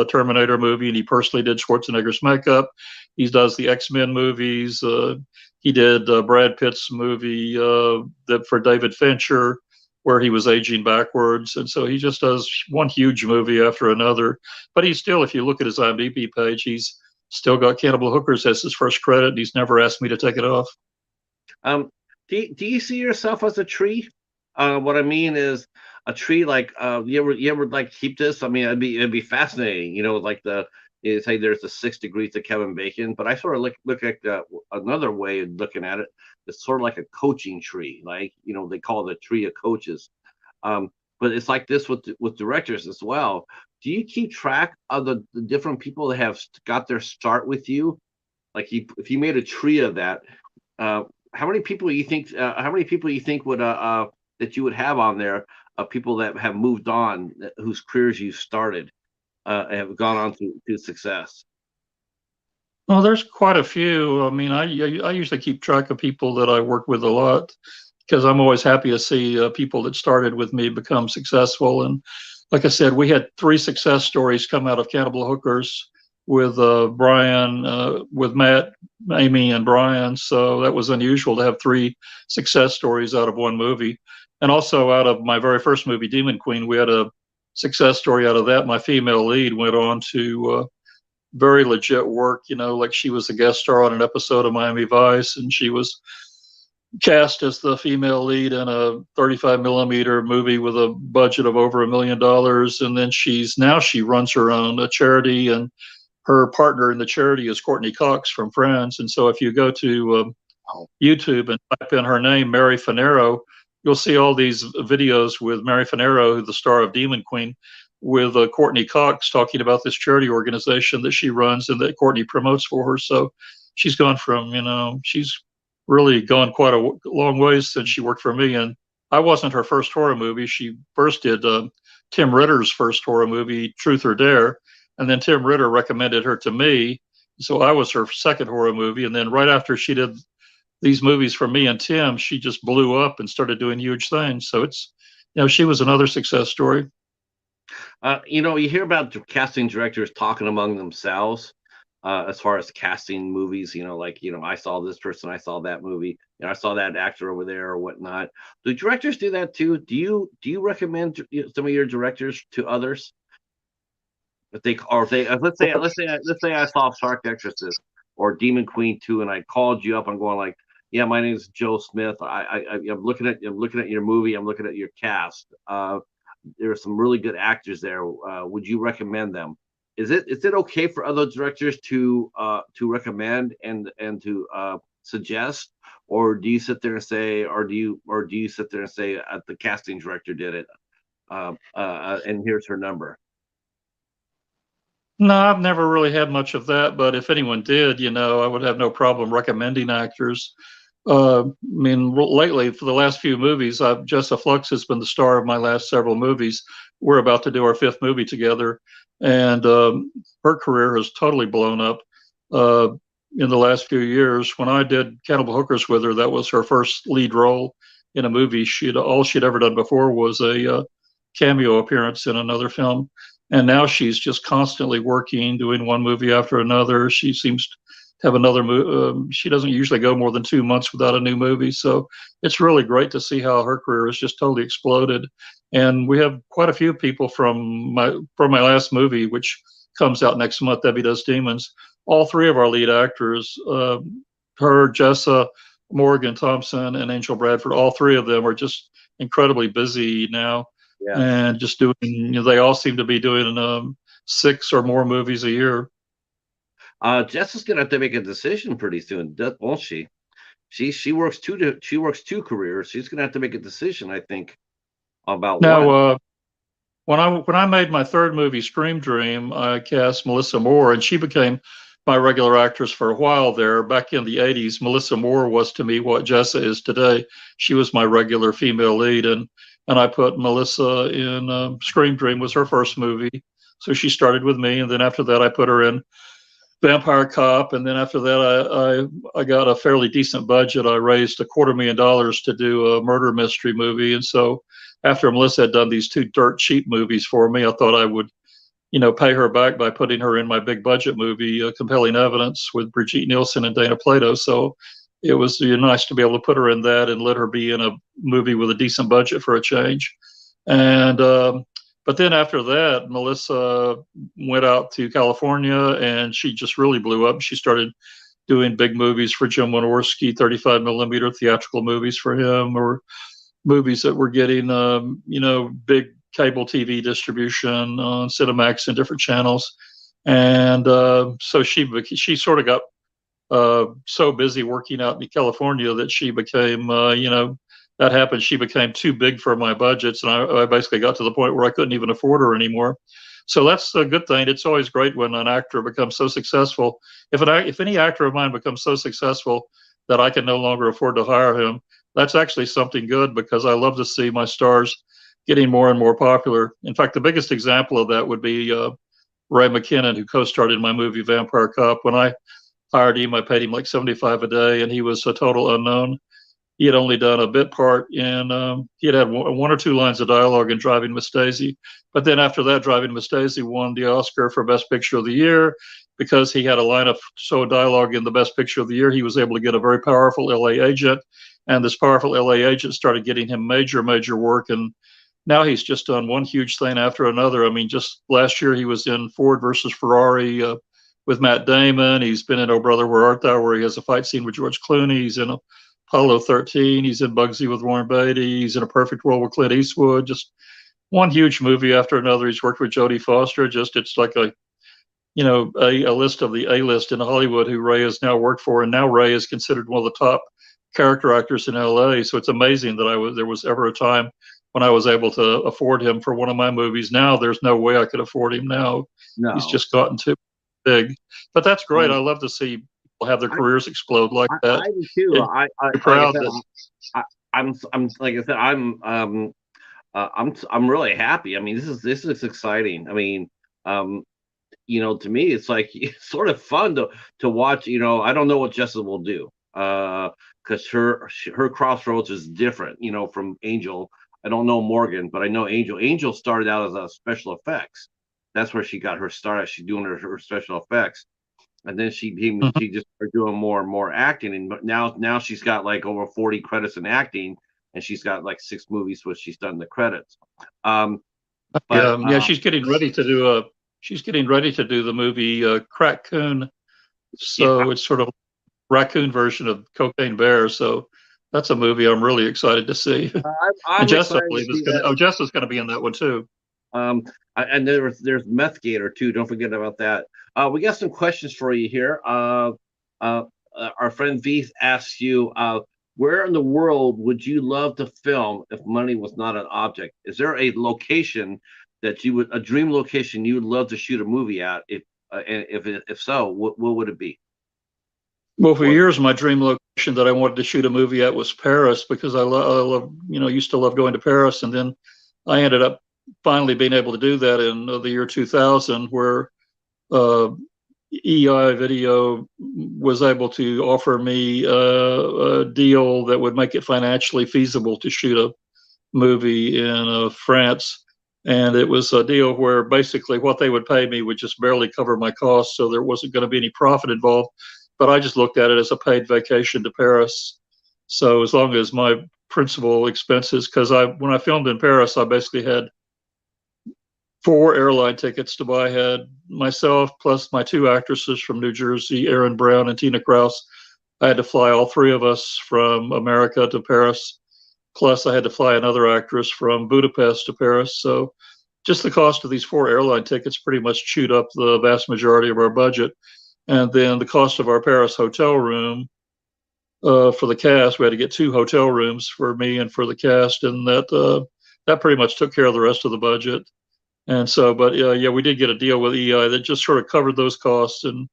Terminator movie, and he personally did Schwarzenegger's makeup. He does the X-Men movies. He did Brad Pitt's movie for David Fincher, where he was aging backwards. And so he just does one huge movie after another. But he's still, if you look at his IMDb page, he's still got Cannibal Hookers as his first credit, and he's never asked me to take it off. Do you see yourself as a tree? What I mean is a tree like you ever like keep this? I mean, it'd be fascinating, like say there's the 6 degrees of Kevin Bacon, but I sort of look at another way of looking at it. It's sort of like a coaching tree, like they call it a tree of coaches. But it's like this with directors as well. Do you keep track of the different people that have got their start with you? Like if you made a tree of that, how many people you think would that you would have on there of people that have moved on, whose careers you started, have gone on to success? Well, there's quite a few. I mean, I usually keep track of people that I work with a lot because I'm always happy to see people that started with me become successful. And like I said, we had 3 success stories come out of Cannibal Hookers with Brian, with Matt, Amy, and Brian. So that was unusual to have 3 success stories out of one movie. And also out of my very first movie, Demon Queen, we had a success story out of that. My female lead went on to very legit work, like she was a guest star on an episode of Miami Vice, and she was cast as the female lead in a 35 millimeter movie with a budget of over $1 million, and then she runs her own charity, and her partner in the charity is Courtney Cox from Friends. And so if you go to YouTube and type in her name, Mary Finero, you'll see all these videos with Mary Finero, the star of Demon Queen, with Courtney Cox talking about this charity organization that she runs and that Courtney promotes for her. So she's gone from, she's really gone quite a long ways since she worked for me. And I wasn't her first horror movie. She first did Tim Ritter's first horror movie, Truth or Dare. And then Tim Ritter recommended her to me. So I was her second horror movie. And then right after she did these movies for me and Tim, she just blew up and started doing huge things. So it's, she was another success story. You hear about casting directors talking among themselves as far as casting movies. I saw this person, I saw that movie, I saw that actor over there or whatnot. Do directors do that too? Do you recommend some of your directors to others? If they let's say I saw Shark Exorcist or Demon Queen 2, and I called you up, I'm going like, yeah, my name is Joe Smith. I'm looking at your movie. I'm looking at your cast. There are some really good actors there. Would you recommend them? Is it okay for other directors to recommend and to suggest, or do you sit there and say, the casting director did it, and here's her number? No, I've never really had much of that, but if anyone did, I would have no problem recommending actors. Lately, for the last few movies, Jessa Flux has been the star of my last several movies. We're about to do our fifth movie together, and her career has totally blown up in the last few years. When I did Cannibal Hookers with her, that was her first lead role in a movie. All she'd ever done before was a cameo appearance in another film. And now she's just constantly working, doing one movie after another. She seems to have another movie. She doesn't usually go more than 2 months without a new movie. So it's really great to see how her career has just totally exploded. And we have quite a few people from my last movie, which comes out next month, Debbie Does Demons. All three of our lead actors, her, Jessa, Morgan Thompson, and Angel Bradford, all three of them are just incredibly busy now. Yeah. And just doing, they all seem to be doing 6 or more movies a year. Jess is gonna have to make a decision pretty soon, won't she? She works two careers. She's gonna have to make a decision, I think, about now. When I made my third movie, Scream Dream, I cast Melissa Moore, and she became my regular actress for a while there. Back in the 80s, Melissa Moore was to me what Jessa is today. She was my regular female lead, and I put Melissa in Scream Dream, was her first movie. So she started with me, and then after that I put her in Vampire Cop, and then after that I got a fairly decent budget. I raised $250,000 to do a murder mystery movie, and so after Melissa had done these 2 dirt cheap movies for me, I thought I would, pay her back by putting her in my big budget movie, Compelling Evidence, with Brigitte Nielsen and Dana Plato. So it was nice to be able to put her in that and let her be in a movie with a decent budget for a change. And but then after that, Melissa went out to California, and she just really blew up. She started doing big movies for Jim Wynorski, 35 millimeter theatrical movies for him, or movies that were getting big cable TV distribution on Cinemax and different channels. And so she sort of got so busy working out in California that she became, that happened. She became too big for my budgets, and I basically got to the point where I couldn't even afford her anymore. So that's a good thing. It's always great when an actor becomes so successful. If any actor of mine becomes so successful that I can no longer afford to hire him, that's actually something good, because I love to see my stars getting more and more popular. In fact, the biggest example of that would be Ray McKinnon, who co-starred in my movie Vampire Cop. When I hired him, I paid him like $75 a day, and he was a total unknown. He had only done a bit part in, he had 1 or 2 lines of dialogue in Driving Miss Daisy. But then after that, Driving Miss Daisy won the Oscar for Best Picture of the Year, because he had a line of dialogue in the Best Picture of the Year. He was able to get a very powerful LA agent, and this powerful LA agent started getting him major work. And now he's just done one huge thing after another. I mean, just last year he was in Ford versus Ferrari with Matt Damon. He's been in Oh Brother, Where Art Thou, where he has a fight scene with George Clooney. He's in Apollo 13. He's in Bugsy with Warren Beatty. He's in A Perfect World with Clint Eastwood. Just one huge movie after another. He's worked with Jodie Foster. Just it's like a a list of the A-list in Hollywood who Ray has now worked for, and now Ray is considered one of the top character actors in LA. So it's amazing that there was ever a time when I was able to afford him for one of my movies. Now there's no way I could afford him now. He's No. just gotten too big. But that's great. I Um, love to see people have their I, careers explode like that. I do too. And I'm Like I proud said, that I'm like I said, I'm really happy. I mean, this is exciting. I mean, um, to me, it's like it's sort of fun to watch. I don't know what Jessica will do, because her crossroads is different. From Angel. I don't know Morgan, but I know Angel. Angel started out as a special effects. That's where she got her start. She's doing her special effects, and then Mhm. she just started doing more and more acting. And now she's got like over 40 credits in acting, and she's got like 6 movies where she's done the credits. Um, but Yeah, she's getting ready to do the movie Crack-Coon. yeah, So it's sort of a raccoon version of Cocaine Bear. So that's a movie I'm really excited to see. And I'm Jess, I excited to believe, is see going to. that. Oh, Jess is going to be in that one too. And there's Meth Gator too. Don't forget about that. We got some questions for you here. Uh, our friend V asks you, where in the world would you love to film if money was not an object? Is there a location a dream location you would love to shoot a movie at? If so, what would it be? Well, for What? years, my dream location that I wanted to shoot a movie at was Paris because I love, used to love going to Paris. And then I ended up finally being able to do that in the year 2000, where uh, EI Video was able to offer me a deal that would make it financially feasible to shoot a movie in France. And it was a deal where basically what they would pay me would just barely cover my costs. So there wasn't going to be any profit involved. But I just looked at it as a paid vacation to Paris. So as long as my principal expenses, because when I filmed in Paris, I basically had 4 airline tickets to buy. I had myself plus my 2 actresses from New Jersey, Erin Brown and Tina Kraus. I had to fly all 3 of us from America to Paris. Plus, I had to fly another actress from Budapest to Paris. So just the cost of these 4 airline tickets pretty much chewed up the vast majority of our budget. And then the cost of our Paris hotel room for the cast, we had to get 2 hotel rooms for me and for the cast, and that pretty much took care of the rest of the budget. And so, but yeah, we did get a deal with EI that just sort of covered those costs and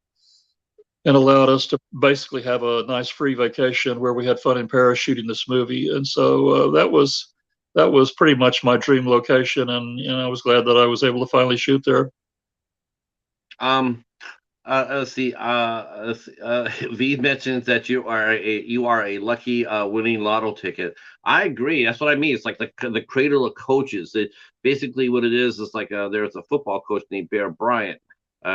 allowed us to basically have a nice free vacation where we had fun in Paris shooting this movie. And so that was pretty much my dream location, and I was glad that I was able to finally shoot there. Um, let's see. V mentions that you are a lucky winning lotto ticket. I agree. That's what I mean. It's like the cradle of coaches. Basically what it is like there's a football coach named Bear Bryant.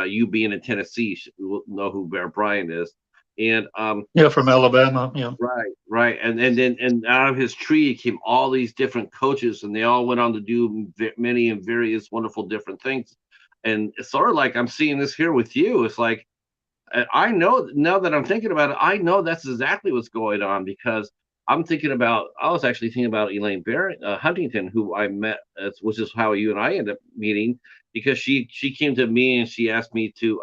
You being in Tennessee, you know who Bear Bryant is, and Yeah, from Alabama. Yeah. right, and out of his tree came all these different coaches, and they all went on to do many and various wonderful different things. And it's sort of like I'm seeing this here with you. It's like I know now that I'm thinking about it, I know that's exactly what's going on because I was actually thinking about Elaine Barrett, Huntington, who I met, which is how you and I ended up meeting because she came to me and she asked me to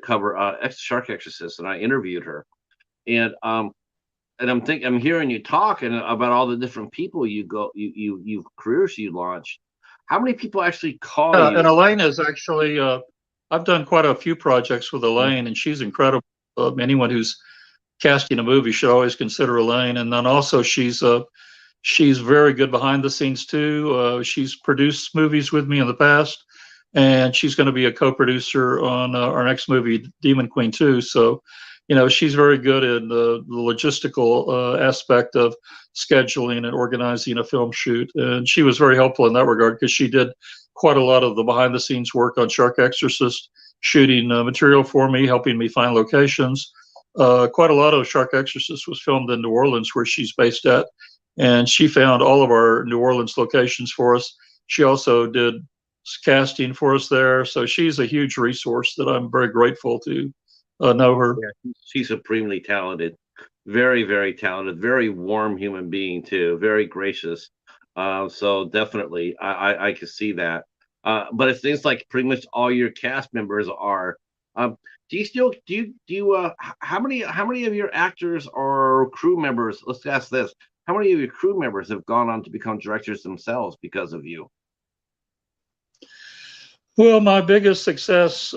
cover Shark Exorcist, and I interviewed her. And I'm hearing you talking about all the different people you careers you launched. How many people actually call And you? Elaine is actually, I've done quite a few projects with Elaine, and she's incredible. Anyone who's casting a movie should always consider Elaine. And then also she's very good behind the scenes too. She's produced movies with me in the past, and she's going to be a co-producer on our next movie, Demon Queen 2. So, she's very good in the logistical aspect of scheduling and organizing a film shoot. And she was very helpful in that regard because she did quite a lot of the behind the scenes work on Shark Exorcist, shooting material for me, helping me find locations. Quite a lot of Shark Exorcist was filmed in New Orleans, where she's based at, and she found all of our New Orleans locations for us. She also did casting for us there, so she's a huge resource that I'm very grateful to know her. Yeah, she's supremely talented. Very, very talented, very warm human being too, very gracious. So definitely, I can see that. But it seems like pretty much all your cast members are. Um, do you still do you how many of your actors or crew members? Let's ask this: how many of your crew members have gone on to become directors themselves because of you? Well, my biggest success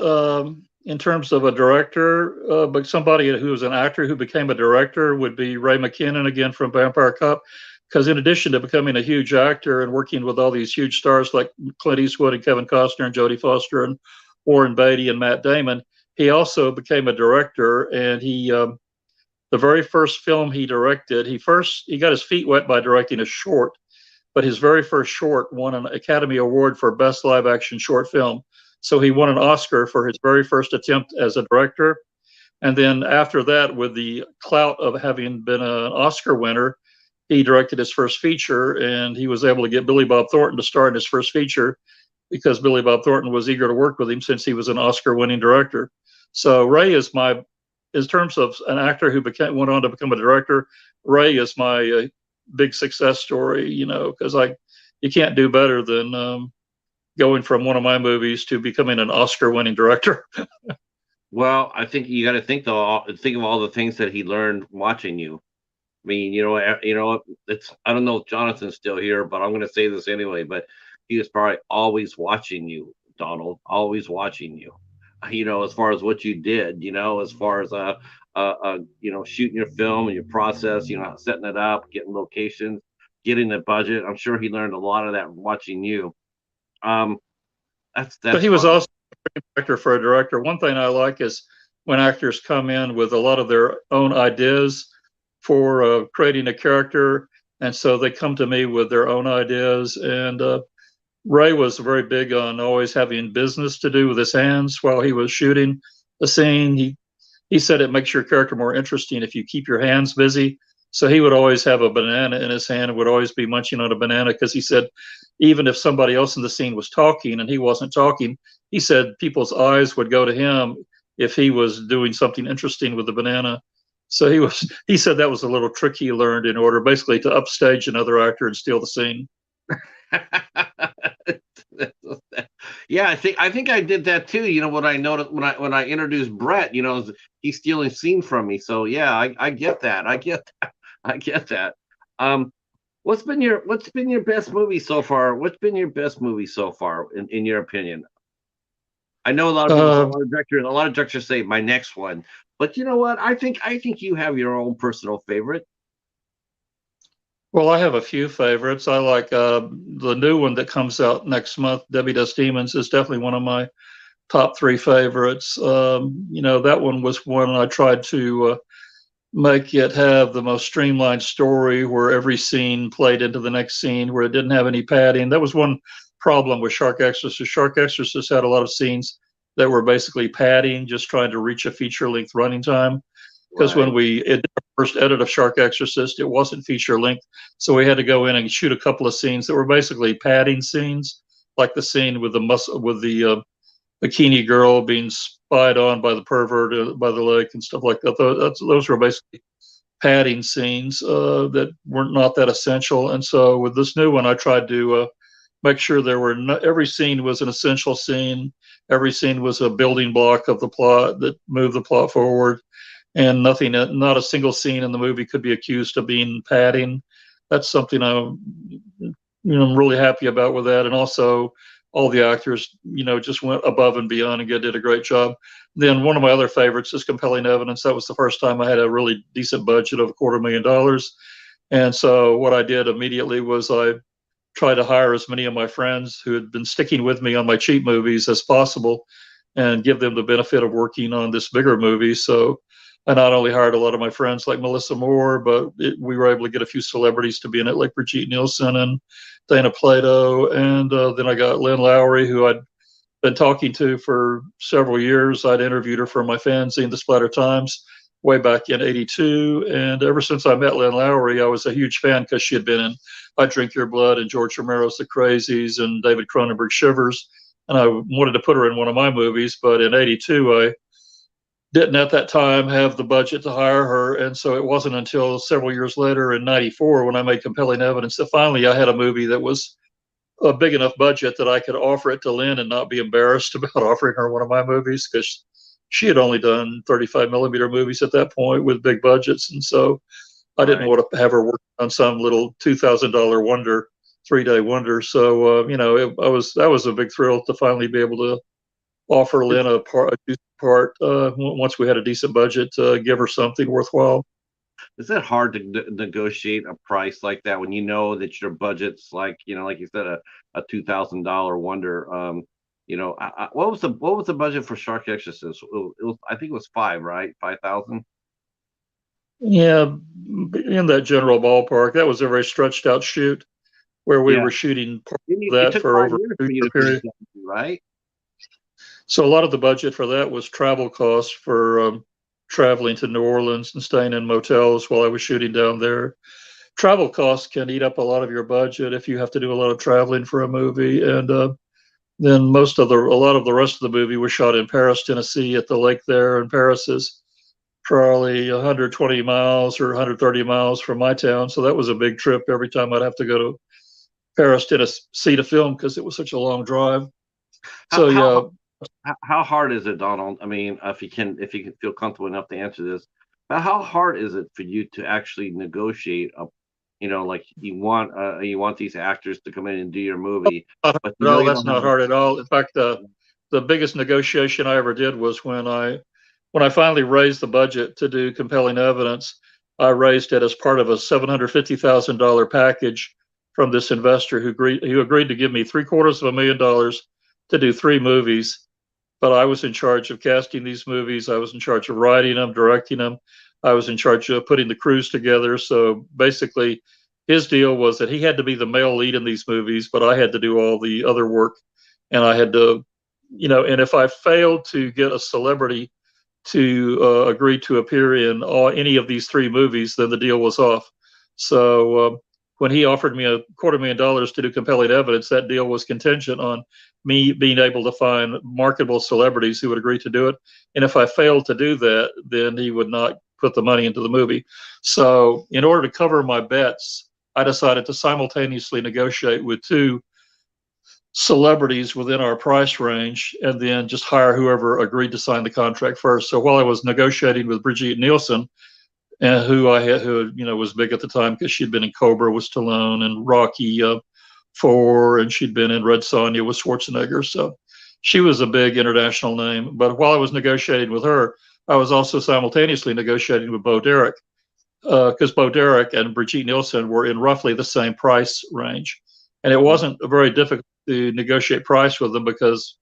in terms of a director, but somebody who was an actor who became a director would be Ray McKinnon again from Vampire Cop. Because in addition to becoming a huge actor and working with all these huge stars like Clint Eastwood and Kevin Costner and Jodie Foster and Warren Beatty and Matt Damon, he also became a director. And the very first film he directed, he got his feet wet by directing a short, but his very first short won an Academy Award for Best Live Action Short Film. So he won an Oscar for his very first attempt as a director. And then after that, with the clout of having been an Oscar winner, he directed his first feature, and he was able to get Billy Bob Thornton to star in his first feature because Billy Bob Thornton was eager to work with him since he was an Oscar winning director. So Ray is my, in terms of an actor who went on to become a director, Ray is my big success story, you know, because you can't do better than going from one of my movies to becoming an Oscar-winning director. Well, I think you got to think though, think of all the things that he learned watching you. I mean, you know, it's I don't know if Jonathan's still here, but I'm going to say this anyway. But he was probably always watching you, Donald, always watching you. You know, as far as what you did, you know, as far as you know, shooting your film and your process, you know, setting it up, getting locations, getting the budget. I'm sure he learned a lot of that watching you. Um, But that's he was fun. also a director for a director. One thing I like is when actors come in with a lot of their own ideas for creating a character, and so they come to me with their own ideas. And Ray was very big on always having business to do with his hands while he was shooting the scene. He said it makes your character more interesting if you keep your hands busy. So he would always have a banana in his hand and would always be munching on a banana because he said even if somebody else in the scene was talking and he wasn't talking, he said people's eyes would go to him if he was doing something interesting with the banana. So he said that was a little trick he learned in order basically to upstage another actor and steal the scene. Yeah, I think I did that too. You know, when I noticed when I introduced Brett, you know, he's stealing scene from me. So yeah, I get that. I get that. I get that. Um, what's been your best movie so far? What's been your best movie so far in your opinion? I know a lot of people, Uh, a lot of directors say my next one, but you know what? I think you have your own personal favorite. well, I have a few favorites. I like the new one that comes out next month. Debbie Does Demons is definitely one of my top three favorites. You know, that one was one I tried to make it have the most streamlined story where every scene played into the next scene, where it didn't have any padding. That was one problem with Shark Exorcist. Shark Exorcist had a lot of scenes that were basically padding, just trying to reach a feature length running time. Because when Right. we did the first edit of Shark Exorcist, it wasn't feature length. So we had to go in and shoot a couple of scenes that were basically padding scenes, like the scene with the bikini girl being spied on by the pervert by the lake and stuff like that. Those were basically padding scenes that were not that essential. And so with this new one, I tried to make sure there were every scene was an essential scene. Every scene was a building block of the plot that moved the plot forward, and not a single scene in the movie could be accused of being padding. That's something I'm really happy about with that. And also, all the actors, you know, just went above and beyond and did a great job. Then one of my other favorites is Compelling Evidence. That was the first time I had a really decent budget of $250,000. And so what I did immediately was I tried to hire as many of my friends who had been sticking with me on my cheap movies as possible and give them the benefit of working on this bigger movie. So I not only hired a lot of my friends like Melissa Moore, but we were able to get a few celebrities to be in it, like Brigitte Nielsen and Dana Plato. And then I got Lynn Lowry, who I'd been talking to for several years. I'd interviewed her for my fanzine, The Splatter Times, way back in '82. And ever since I met Lynn Lowry, I was a huge fan because she had been in I Drink Your Blood and George Romero's The Crazies and David Cronenberg's Shivers. And I wanted to put her in one of my movies. But in '82, didn't at that time have the budget to hire her. And so it wasn't until several years later in 94 when I made Compelling Evidence that finally I had a movie that was a big enough budget that I could offer it to Lynn and not be embarrassed about offering her one of my movies, because she had only done 35 millimeter movies at that point with big budgets. And so I didn't Right. want to have her work on some little $2,000 wonder, 3-day wonder. So, that was a big thrill to finally be able to offer Is, Lynn a part once we had a decent budget to give her something worthwhile. is it hard to negotiate a price like that when you know that your budget's like, like you said, a $2,000 wonder? What was the budget for Shark Exorcist? It was, I think it was five, right? 5,000. Yeah, in that general ballpark. That was a very stretched out shoot where we Yeah. were shooting part of It that took for 5 over years a for you 2 year to finish period. that movie, right? So a lot of the budget for that was travel costs for traveling to New Orleans and staying in motels while I was shooting down there. Travel costs can eat up a lot of your budget if you have to do a lot of traveling for a movie. And then a lot of the rest of the movie was shot in Paris, Tennessee, at the lake there. And Paris is probably 120 miles or 130 miles from my town. So that was a big trip every time I'd have to go to Paris, Tennessee to film because it was such a long drive. How So how yeah, how hard is it, Donald? I mean, if you can feel comfortable enough to answer this, but how hard is it for you to actually negotiate like you want these actors to come in and do your movie, not hard but at all. you That's don't have not hard at all. In fact, the biggest negotiation I ever did was when I finally raised the budget to do Compelling Evidence. I raised it as part of a $750,000 package from this investor who agreed to give me $750,000 to do 3 movies. But I was in charge of casting these movies. I was in charge of writing them, directing them. I was in charge of putting the crews together. So basically, his deal was that he had to be the male lead in these movies, but I had to do all the other work. And I had to, and if I failed to get a celebrity to agree to appear in any of these 3 movies, then the deal was off. So when he offered me $250,000 to do Compelling Evidence, that deal was contingent on me being able to find marketable celebrities who would agree to do it. And if I failed to do that, then he would not put the money into the movie. So in order to cover my bets, I decided to simultaneously negotiate with 2 celebrities within our price range and then just hire whoever agreed to sign the contract first. So while I was negotiating with Brigitte Nielsen, who was big at the time because she'd been in Cobra with Stallone and Rocky 4, and she'd been in Red Sonja with Schwarzenegger. So she was a big international name. But while I was negotiating with her, I was also simultaneously negotiating with Bo Derek, because Bo Derek and Brigitte Nielsen were in roughly the same price range. And it wasn't very difficult to negotiate price with them because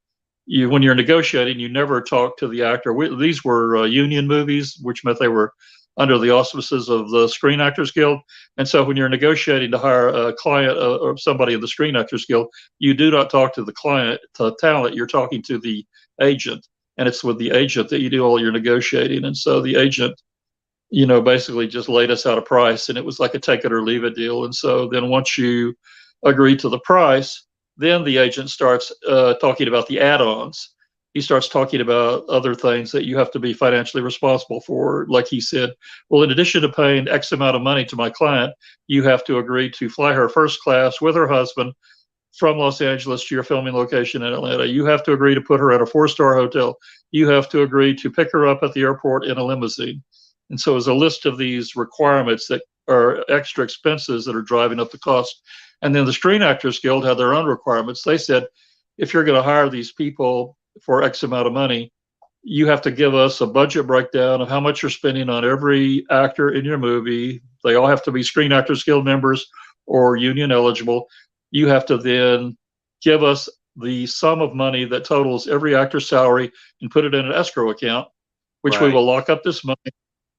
when you're negotiating, you never talk to the actor. These were union movies, which meant they were under the auspices of the Screen Actors Guild. And so when you're negotiating to hire a client or somebody in the Screen Actors Guild, you do not talk to the client, to talent, you're talking to the agent. And it's with the agent that you do all your negotiating. And so the agent, basically just laid us out a price, and it was like a take it or leave it deal. And so then once you agree to the price, then the agent starts talking about the add-ons. He starts talking about other things that you have to be financially responsible for. Like he said, well, in addition to paying X amount of money to my client, you have to agree to fly her first class with her husband from Los Angeles to your filming location in Atlanta. You have to agree to put her at a 4-star hotel. You have to agree to pick her up at the airport in a limousine. And so there's a list of these requirements that are extra expenses that are driving up the cost. And then the Screen Actors Guild had their own requirements. They said, if you're going to hire these people for X amount of money, you have to give us a budget breakdown of how much you're spending on every actor in your movie. They all have to be Screen Actors Guild members or union eligible. You have to then give us the sum of money that totals every actor's salary and put it in an escrow account, which we Right. will lock up this money.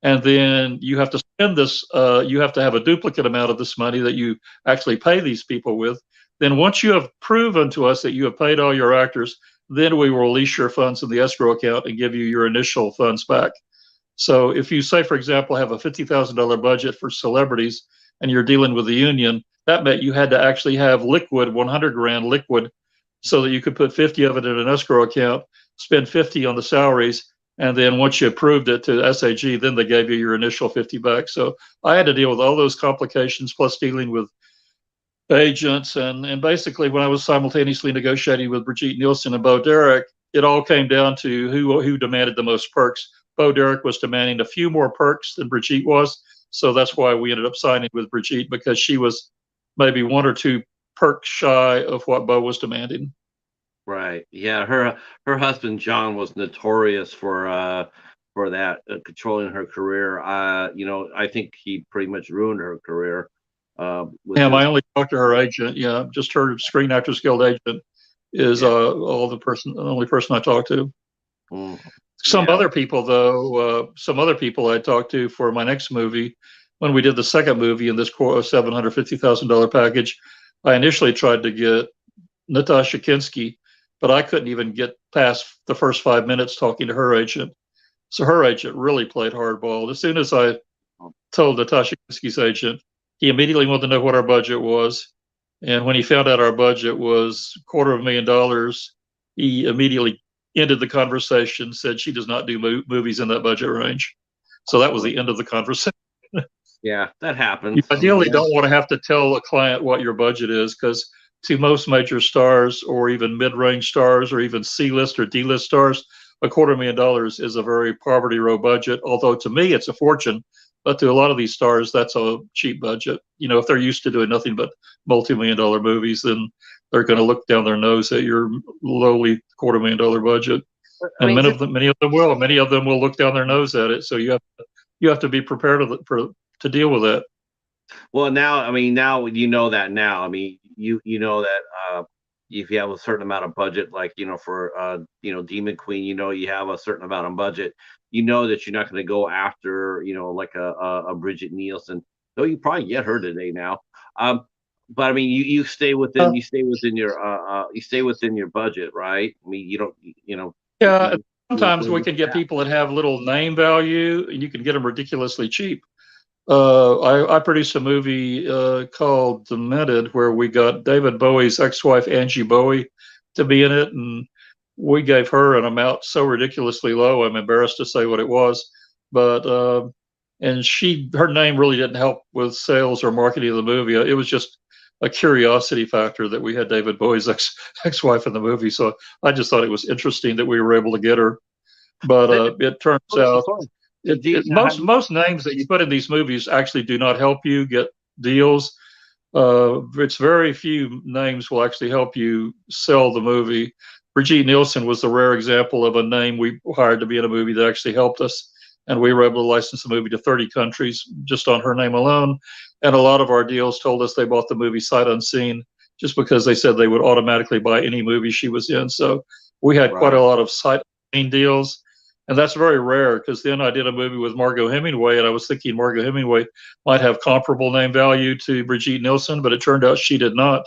And then you have to spend this, you have to have a duplicate amount of this money that you actually pay these people with. Then once you have proven to us that you have paid all your actors, then we will release your funds in the escrow account and give you your initial funds back. So if you say, for example, have a $50,000 budget for celebrities and you're dealing with the union, that meant you had to actually have liquid, 100 grand liquid, so that you could put 50 of it in an escrow account, spend 50 on the salaries, And then once you approved it to SAG, then they gave you your initial $50. So I had to deal with all those complications, plus dealing with agents. And basically, when I was simultaneously negotiating with Brigitte Nielsen and Bo Derek, it all came down to who demanded the most perks. Bo Derek was demanding a few more perks than Brigitte was. So that's why we ended up signing with Brigitte, because she was maybe one or two perks shy of what Bo was demanding. Right. Yeah, her husband John was notorious for that, controlling her career. I think he pretty much ruined her career with Yeah, I his. only talked to her agent. Yeah, just her Screen Actors Guild agent is Yeah. the only person I talked to. Mm, Some yeah. other people, though, some other people I talked to for my next movie, when we did the second movie in this $750,000 package, I initially tried to get Natasha Kinski, but I couldn't even get past the first 5 minutes talking to her agent. So her agent really played hardball. As soon as I told Natasha Kinski's agent, he immediately wanted to know what our budget was. And when he found out our budget was $250,000, he immediately ended the conversation, said she does not do movies in that budget range. So that was the end of the conversation. Yeah, that You happens. ideally don't want to have to tell a client what your budget is, because to most major stars or even mid-range stars or even C-list or D-list stars, $250,000 is a very poverty row budget. Although to me it's a fortune, but to a lot of these stars that's a cheap budget. If they're used to doing nothing but multi-million-dollar movies, then they're going to look down their nose at your lowly $250,000 budget. I And mean, many of them will look down their nose at it. So you have to be prepared to deal with that. well, now, I mean, now you know that now. I mean, you know that if you have a certain amount of budget, like for Demon Queen, you have a certain amount of budget. You know that you're not going to go after like a Bridget Nielsen, though you probably get her today now. But I mean, you stay within your budget, right? I mean, you don't Yeah, you, you sometimes we avoid can get that. people that have little name value, and you can get them ridiculously cheap. I produced a movie called Demented, where we got David Bowie's ex-wife Angie Bowie to be in it, and we gave her an amount so ridiculously low, I'm embarrassed to say what it was, but and her name really didn't help with sales or marketing of the movie. It was just a curiosity factor that we had David Bowie's ex-wife in the movie, so I just thought it was interesting that we were able to get her. But it turns out most names that you put in these movies actually do not help you get deals. It's very few names will actually help you sell the movie. Brigitte Nielsen was the rare example of a name we hired to be in a movie that actually helped us, and we were able to license the movie to 30 countries just on her name alone. And a lot of our deals told us they bought the movie sight unseen, just because they said they would automatically buy any movie she was in. So we had quite a Right. lot of sight unseen deals. And that's very rare, because then I did a movie with Margot Hemingway, and I was thinking Margot Hemingway might have comparable name value to Brigitte Nielsen, but it turned out she did not.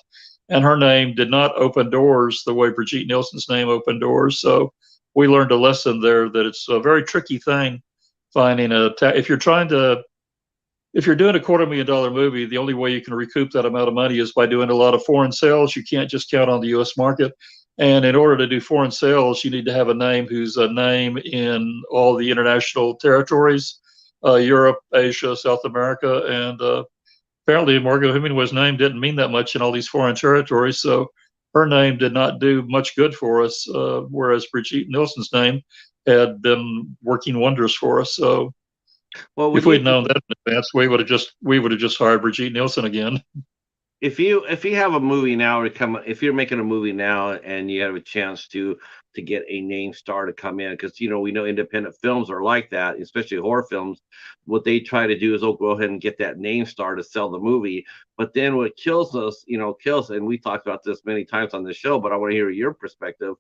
And her name did not open doors the way Brigitte Nielsen's name opened doors. So we learned a lesson there, that it's a very tricky thing finding if you're doing $250,000 movie, the only way you can recoup that amount of money is by doing a lot of foreign sales. You can't just count on the US market. And in order to do foreign sales, you need to have a name who's a name in all the international territories, Europe, Asia, South America. And apparently Margot Hemingway's name didn't mean that much in all these foreign territories. So her name did not do much good for us, whereas Brigitte Nielsen's name had been working wonders for us. So Well, if we'd known that in advance, we would have just hired Brigitte Nielsen again. if you have a movie now to come, if you're making a movie now and you have a chance to get a name star to come in, because we know independent films are like that, especially horror films. What they try to do is, oh, go ahead and get that name star to sell the movie. But then what kills us, and we talked about this many times on the show, but I want to hear your perspective,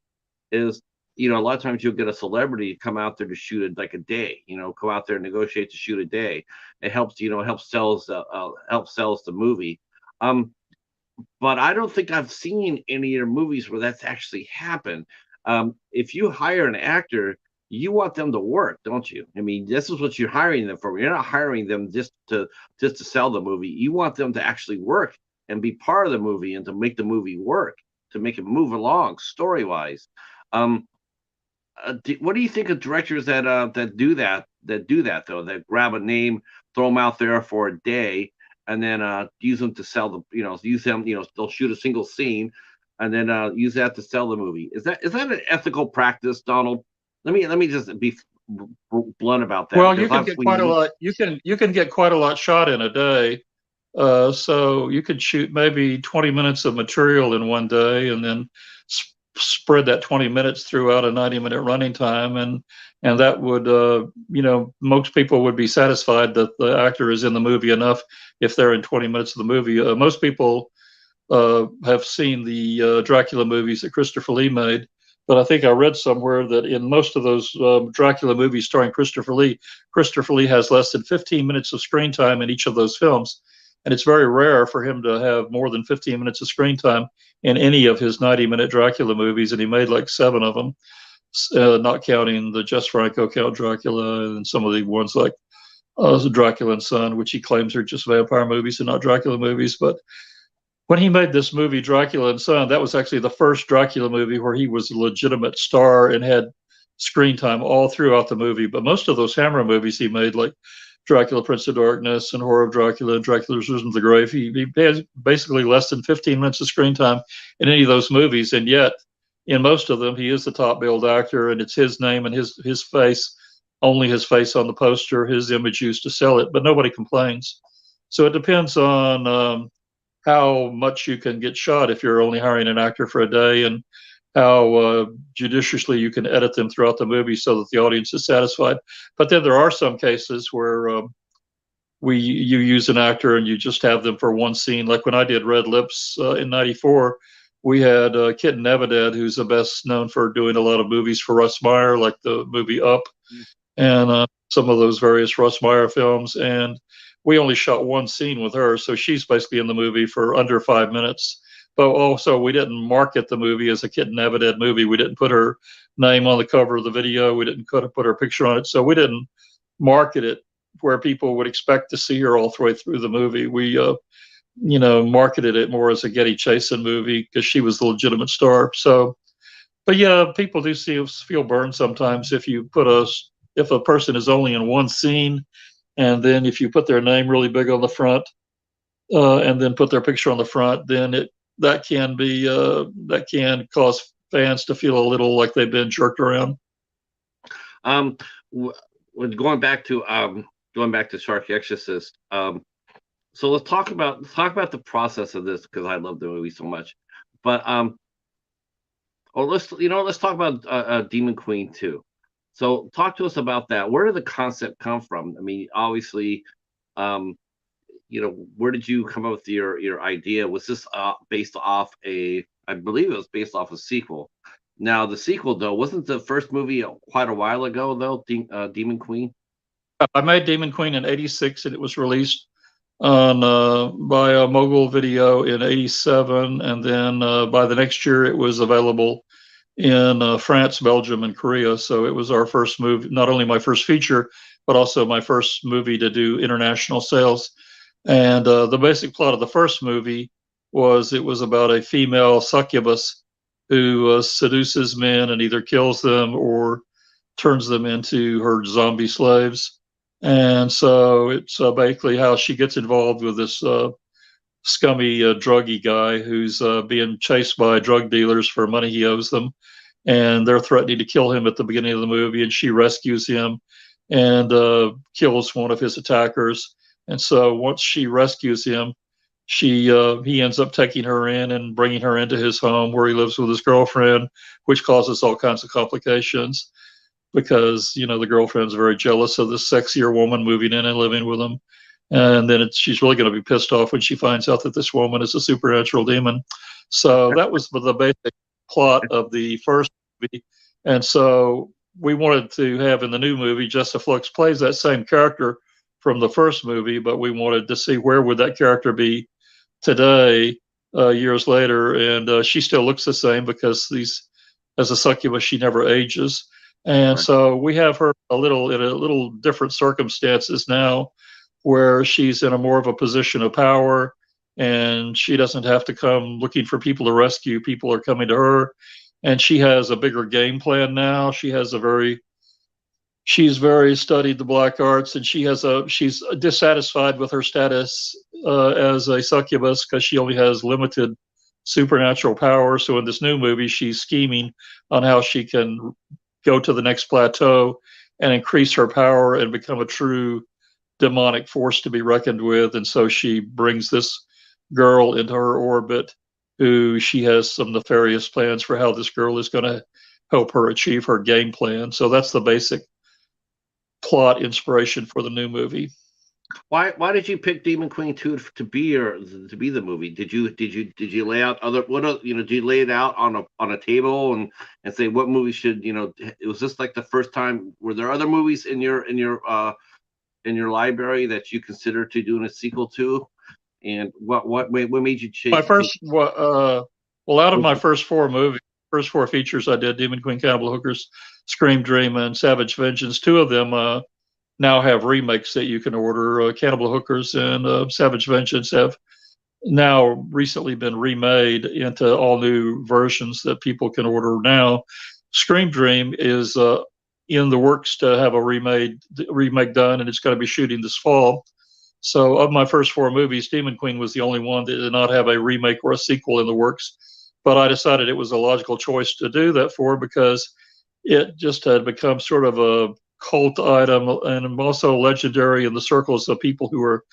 is a lot of times you'll get a celebrity come out there to shoot it like a day, come out there and negotiate to shoot a day. It helps, helps sells the movie. um but I don't think I've seen any of your movies where that's actually happened. If you hire an actor, you want them to work, don't you? I mean, this is what you're hiring them for. You're not hiring them just to sell the movie. You want them to actually work and be part of the movie and to make the movie work, to make it move along story wise. Um, what do you think of directors that do that though, that grab a name, throw them out there for a day, and then use them to sell the, use them, they'll shoot a single scene, and then use that to sell the movie. Is that an ethical practice, Donald? Let me just be blunt about that, Well, you because can get obviously quite a lot. You can get quite a lot shot in a day. So you could shoot maybe 20 minutes of material in one day, and then spread that 20 minutes throughout a 90-minute running time, and that would, most people would be satisfied that the actor is in the movie enough if they're in 20 minutes of the movie. Most people have seen the Dracula movies that Christopher Lee made. But I think I read somewhere that in most of those Dracula movies starring Christopher Lee has less than 15 minutes of screen time in each of those films. And it's very rare for him to have more than 15 minutes of screen time in any of his 90-minute Dracula movies. And he made like 7 of them, not counting the Jess Franco Count Dracula and some of the ones like Dracula and Son, which he claims are just vampire movies and not Dracula movies. But when he made this movie Dracula and Son, that was actually the first Dracula movie where he was a legitimate star and had screen time all throughout the movie. But most of those Hammer movies he made, like Dracula Prince of Darkness and Horror of Dracula and Dracula's Risen to the Grave, he has basically less than 15 minutes of screen time in any of those movies. And yet, in most of them, he is the top billed actor, and it's his name and his face, only his face on the poster, his image used to sell it, but nobody complains. So it depends on how much you can get shot if you're only hiring an actor for a day, and how judiciously you can edit them throughout the movie so that the audience is satisfied. But then there are some cases where you use an actor and you just have them for one scene. Like when I did Red Lips in '94, we had Kit Nevedad, who's the best known for doing a lot of movies for Russ Meyer, like the movie Up, and some of those various Russ Meyer films. And we only shot one scene with her, so she's basically in the movie for under 5 minutes. But also, we didn't market the movie as a Kit Nevedad movie. We didn't put her name on the cover of the video. We didn't put her picture on it. So we didn't market it where people would expect to see her all the way through the movie. We, marketed it more as a Getty Chasen movie because she was the legitimate star. So, but yeah, people do feel burned sometimes if a person is only in one scene, and then if you put their name really big on the front, and then put their picture on the front, then that can cause fans to feel a little like they've been jerked around. Going back to Shark Exorcist. So let's talk about the process of this, because I love the movie so much. But let's talk about Demon Queen 2. So talk to us about that. Where did the concept come from? I mean, obviously, where did you come up with your idea? Was this based off I believe it was based off a sequel. Now, the sequel, though, wasn't the first movie quite a while ago, though, Demon Queen? I made Demon Queen in '86, and it was released on by a Mogul Video in '87, and then by the next year it was available in France, Belgium, and Korea. So it was our first movie, not only my first feature, but also my first movie to do international sales. And the basic plot of the first movie was about a female succubus who seduces men and either kills them or turns them into her zombie slaves. And so it's basically how she gets involved with this scummy druggy guy who's being chased by drug dealers for money he owes them. And they're threatening to kill him at the beginning of the movie, and she rescues him and kills one of his attackers. And so once she rescues him, he ends up taking her in and bringing her into his home where he lives with his girlfriend, which causes all kinds of complications because, the girlfriend's very jealous of this sexier woman moving in and living with him. And then she's really going to be pissed off when she finds out that this woman is a supernatural demon. So that was the basic plot of the first movie. And so we wanted to have in the new movie, Jessa Flux plays that same character from the first movie, but we wanted to see where would that character be today, years later. And she still looks the same because as a succubus, she never ages. And right. So we have her in a little different circumstances now, where she's in a more of a position of power, and she doesn't have to come looking for people to rescue. People are coming to her, and she has a bigger game plan now. She's very studied the black arts, and she's dissatisfied with her status as a succubus because she only has limited supernatural power. So in this new movie, she's scheming on how she can go to the next plateau and increase her power and become a true demonic force to be reckoned with. And so she brings this girl into her orbit, who she has some nefarious plans for how this girl is going to help her achieve her game plan. So that's the basic plot inspiration for the new movie. Why did you pick Demon Queen 2 to be the movie? Did you lay out other what did you lay it out on a table and say what movie should was this like the first time? Were there other movies in your library that you considered to doing a sequel to? And what made you My change? first, well, out of my first four features I did, Demon Queen, Cannibal Hookers, Scream Dream, and Savage Vengeance. Two of them now have remakes that you can order. Cannibal Hookers and Savage Vengeance have now recently been remade into all new versions that people can order now. Scream Dream is in the works to have a remake done, and it's going to be shooting this fall. So, of my first four movies, Demon Queen was the only one that did not have a remake or a sequel in the works. But I decided it was a logical choice to do that for because it just had become sort of a cult item and also legendary in the circles of people who are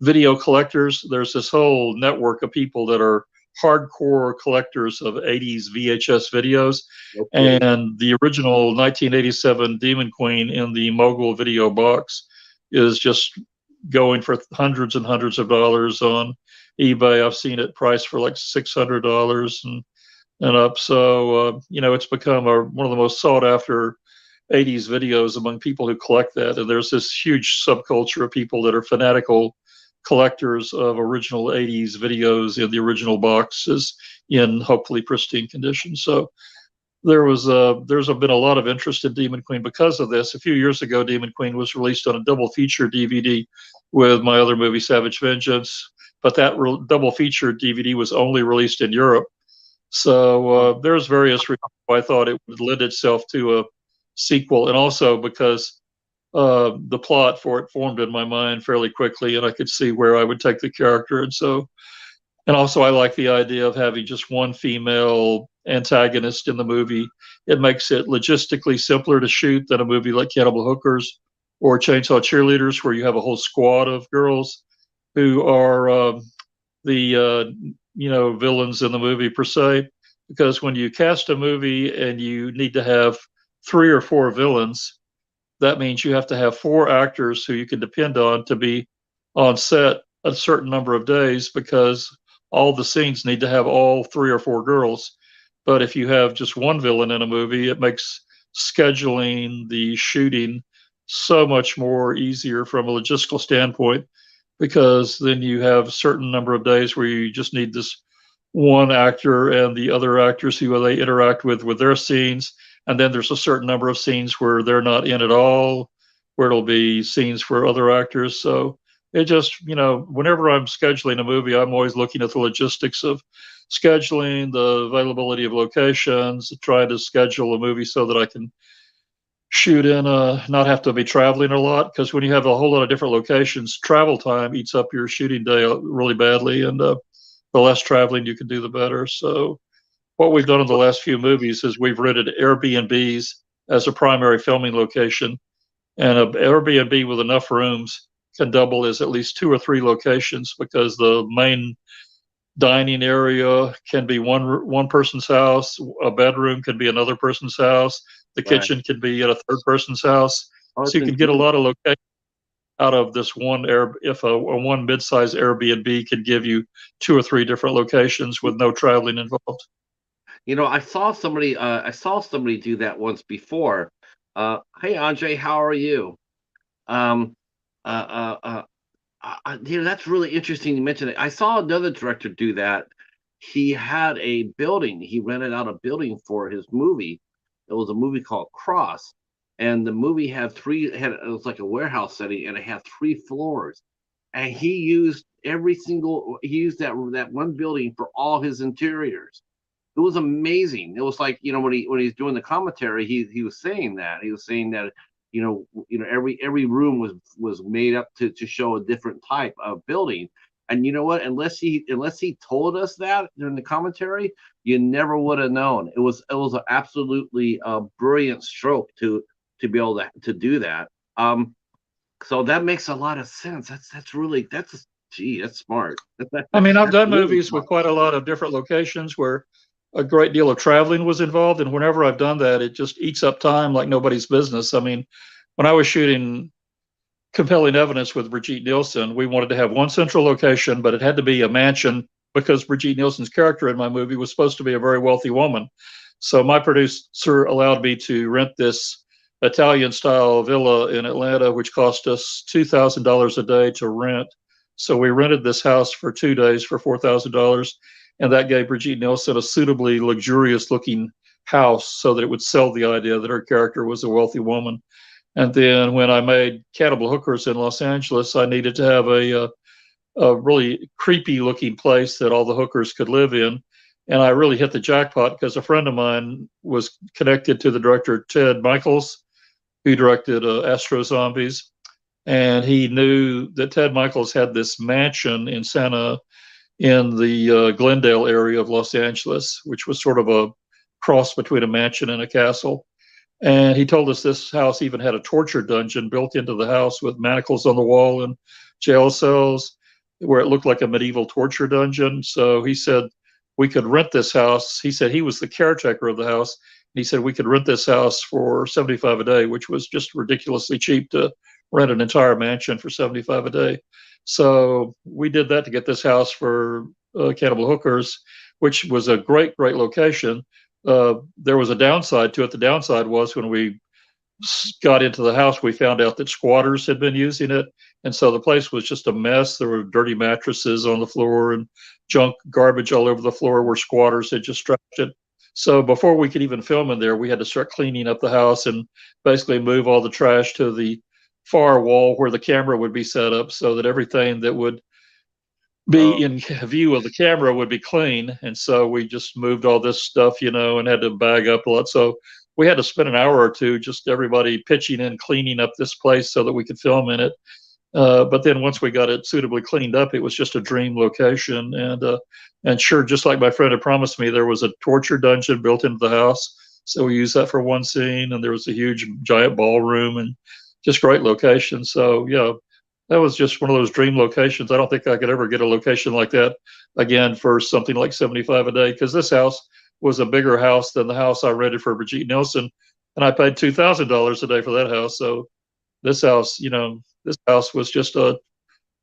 video collectors. There's this whole network of people that are hardcore collectors of 80s VHS videos. Okay. And the original 1987 Demon Queen in the Mogul video box is just going for hundreds and hundreds of dollars on eBay. I've seen it priced for like $600 and up. So, it's become one of the most sought after 80s videos among people who collect that. And there's this huge subculture of people that are fanatical collectors of original 80s videos in the original boxes in hopefully pristine condition. So there's been a lot of interest in Demon Queen because of this. A few years ago, Demon Queen was released on a double feature DVD with my other movie, Savage Vengeance, but that double feature DVD was only released in Europe. So there's various reasons why I thought it would lend itself to a sequel, and also because the plot for it formed in my mind fairly quickly, and I could see where I would take the character. And also I like the idea of having just one female antagonist in the movie. It makes it logistically simpler to shoot than a movie like Cannibal Hookers or Chainsaw Cheerleaders, where you have a whole squad of girls who are the villains in the movie per se. Because when you cast a movie and you need to have 3 or 4 villains, that means you have to have 4 actors who you can depend on to be on set a certain number of days, because all the scenes need to have all 3 or 4 girls. But if you have just one villain in a movie, it makes scheduling the shooting so much more easier from a logistical standpoint, because then you have a certain number of days where you just need this one actor and the other actors who they interact with their scenes. And then there's a certain number of scenes where they're not in at all, where it'll be scenes for other actors. So it just, whenever I'm scheduling a movie, I'm always looking at the logistics of scheduling, the availability of locations, trying to schedule a movie so that I can shoot in, not have to be traveling a lot. Because when you have a whole lot of different locations, travel time eats up your shooting day really badly. And the less traveling you can do, the better. So what we've done in the last few movies is we've rented Airbnbs as a primary filming location, and an Airbnb with enough rooms can double as at least 2 or 3 locations, because the main dining area can be one person's house, a bedroom can be another person's house, the Right. kitchen can be at a third person's house. Oh, So you can get a lot of locations out of this one if a one mid-size Airbnb can give you 2 or 3 different locations with no traveling involved. I saw somebody do that once before. Hey Andre, how are you? Um, that's really interesting you mentioned it. I saw another director do that. He had a building. He rented out a building for his movie. It was a movie called Cross, and the movie it was like a warehouse setting, and it had 3 floors. And he used that one building for all his interiors. It was amazing. It was like, when he's doing the commentary, he was saying that. He was saying that, every room was made up to show a different type of building. And you know what? Unless he told us that during the commentary, you never would have known. It was an absolutely brilliant stroke to be able to do that. So that makes a lot of sense. That's smart. I mean, I've That's done really movies with smart. quite a lot of different locations where a great deal of traveling was involved, and whenever I've done that, it just eats up time like nobody's business. I mean, when I was shooting Compelling Evidence with Brigitte Nielsen, we wanted to have one central location, but it had to be a mansion because Brigitte Nielsen's character in my movie was supposed to be a very wealthy woman. So my producer allowed me to rent this Italian style villa in Atlanta, which cost us $2,000 a day to rent. So we rented this house for 2 days for $4,000. And that gave Brigitte Nielsen a suitably luxurious looking house so that it would sell the idea that her character was a wealthy woman. And then when I made Cannibal Hookers in Los Angeles, I needed to have a really creepy looking place that all the hookers could live in. And I really hit the jackpot because a friend of mine was connected to the director Ted Michaels, who directed Astro Zombies. And he knew that Ted Michaels had this mansion in the Glendale area of Los Angeles, which was sort of a cross between a mansion and a castle. And he told us this house even had a torture dungeon built into the house with manacles on the wall and jail cells where it looked like a medieval torture dungeon. So he said we could rent this house. He said he was the caretaker of the house. And he said we could rent this house for $75 a day, which was just ridiculously cheap to rent an entire mansion for $75 a day. So we did that to get this house for Cannibal Hookers, which was a great, great location. There was a downside to it. The downside was when we got into the house, we found out that squatters had been using it. And so the place was just a mess. There were dirty mattresses on the floor and junk garbage all over the floor where squatters had just trashed it. So before we could even film in there, we had to start cleaning up the house and basically move all the trash to the far wall where the camera would be set up so that everything that would be in view of the camera would be clean. And so we just moved all this stuff, and had to bag up a lot. So we had to spend an hour or two just everybody pitching in, cleaning up this place so that we could film in it. But then once we got it suitably cleaned up, it was just a dream location. And sure, just like my friend had promised me, there was a torture dungeon built into the house. So we used that for one scene, and there was a huge giant ballroom and just great location. So yeah, that was just one of those dream locations. I don't think I could ever get a location like that again for something like $75 a day, because this house was a bigger house than the house I rented for Brigitte Nielsen, and I paid $2,000 a day for that house. So this house, this house was just one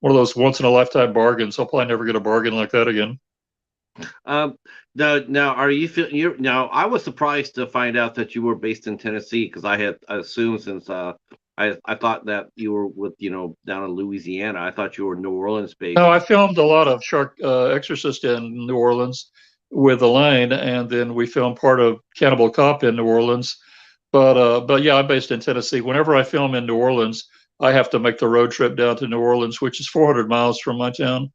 of those once in a lifetime bargains. I'll probably never get a bargain like that again. Now, are you feel you now? I was surprised to find out that you were based in Tennessee, because I had assumed, since I thought that you were with down in Louisiana. I thought you were New Orleans based. No, I filmed a lot of Shark Exorcist in New Orleans with Elaine, and then we filmed part of Cannibal Cop in New Orleans. But yeah, I'm based in Tennessee. Whenever I film in New Orleans, I have to make the road trip down to New Orleans, which is 400 miles from my town.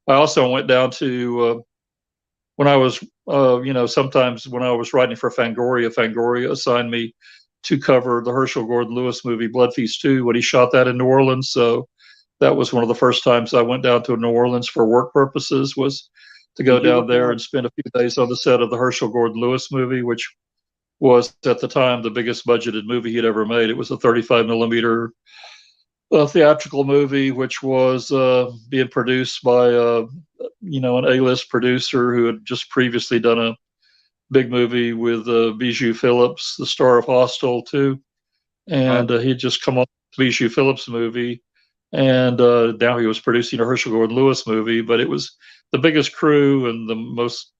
I also went down to when I was, sometimes when I was writing for Fangoria assigned me to cover the Herschel Gordon Lewis movie Blood Feast 2 when he shot that in New Orleans. So that was one of the first times I went down to New Orleans for work purposes, was to go down there and spend a few days on the set of the Herschel Gordon Lewis movie, which was at the time the biggest budgeted movie he'd ever made. It was a 35 millimeter theatrical movie, which was being produced by an A-list producer who had just previously done a big movie with Bijou Phillips, the star of Hostel too, and he'd just come on Bijou Phillips movie, and now he was producing a Herschel Gordon Lewis movie. But it was the biggest crew and the most,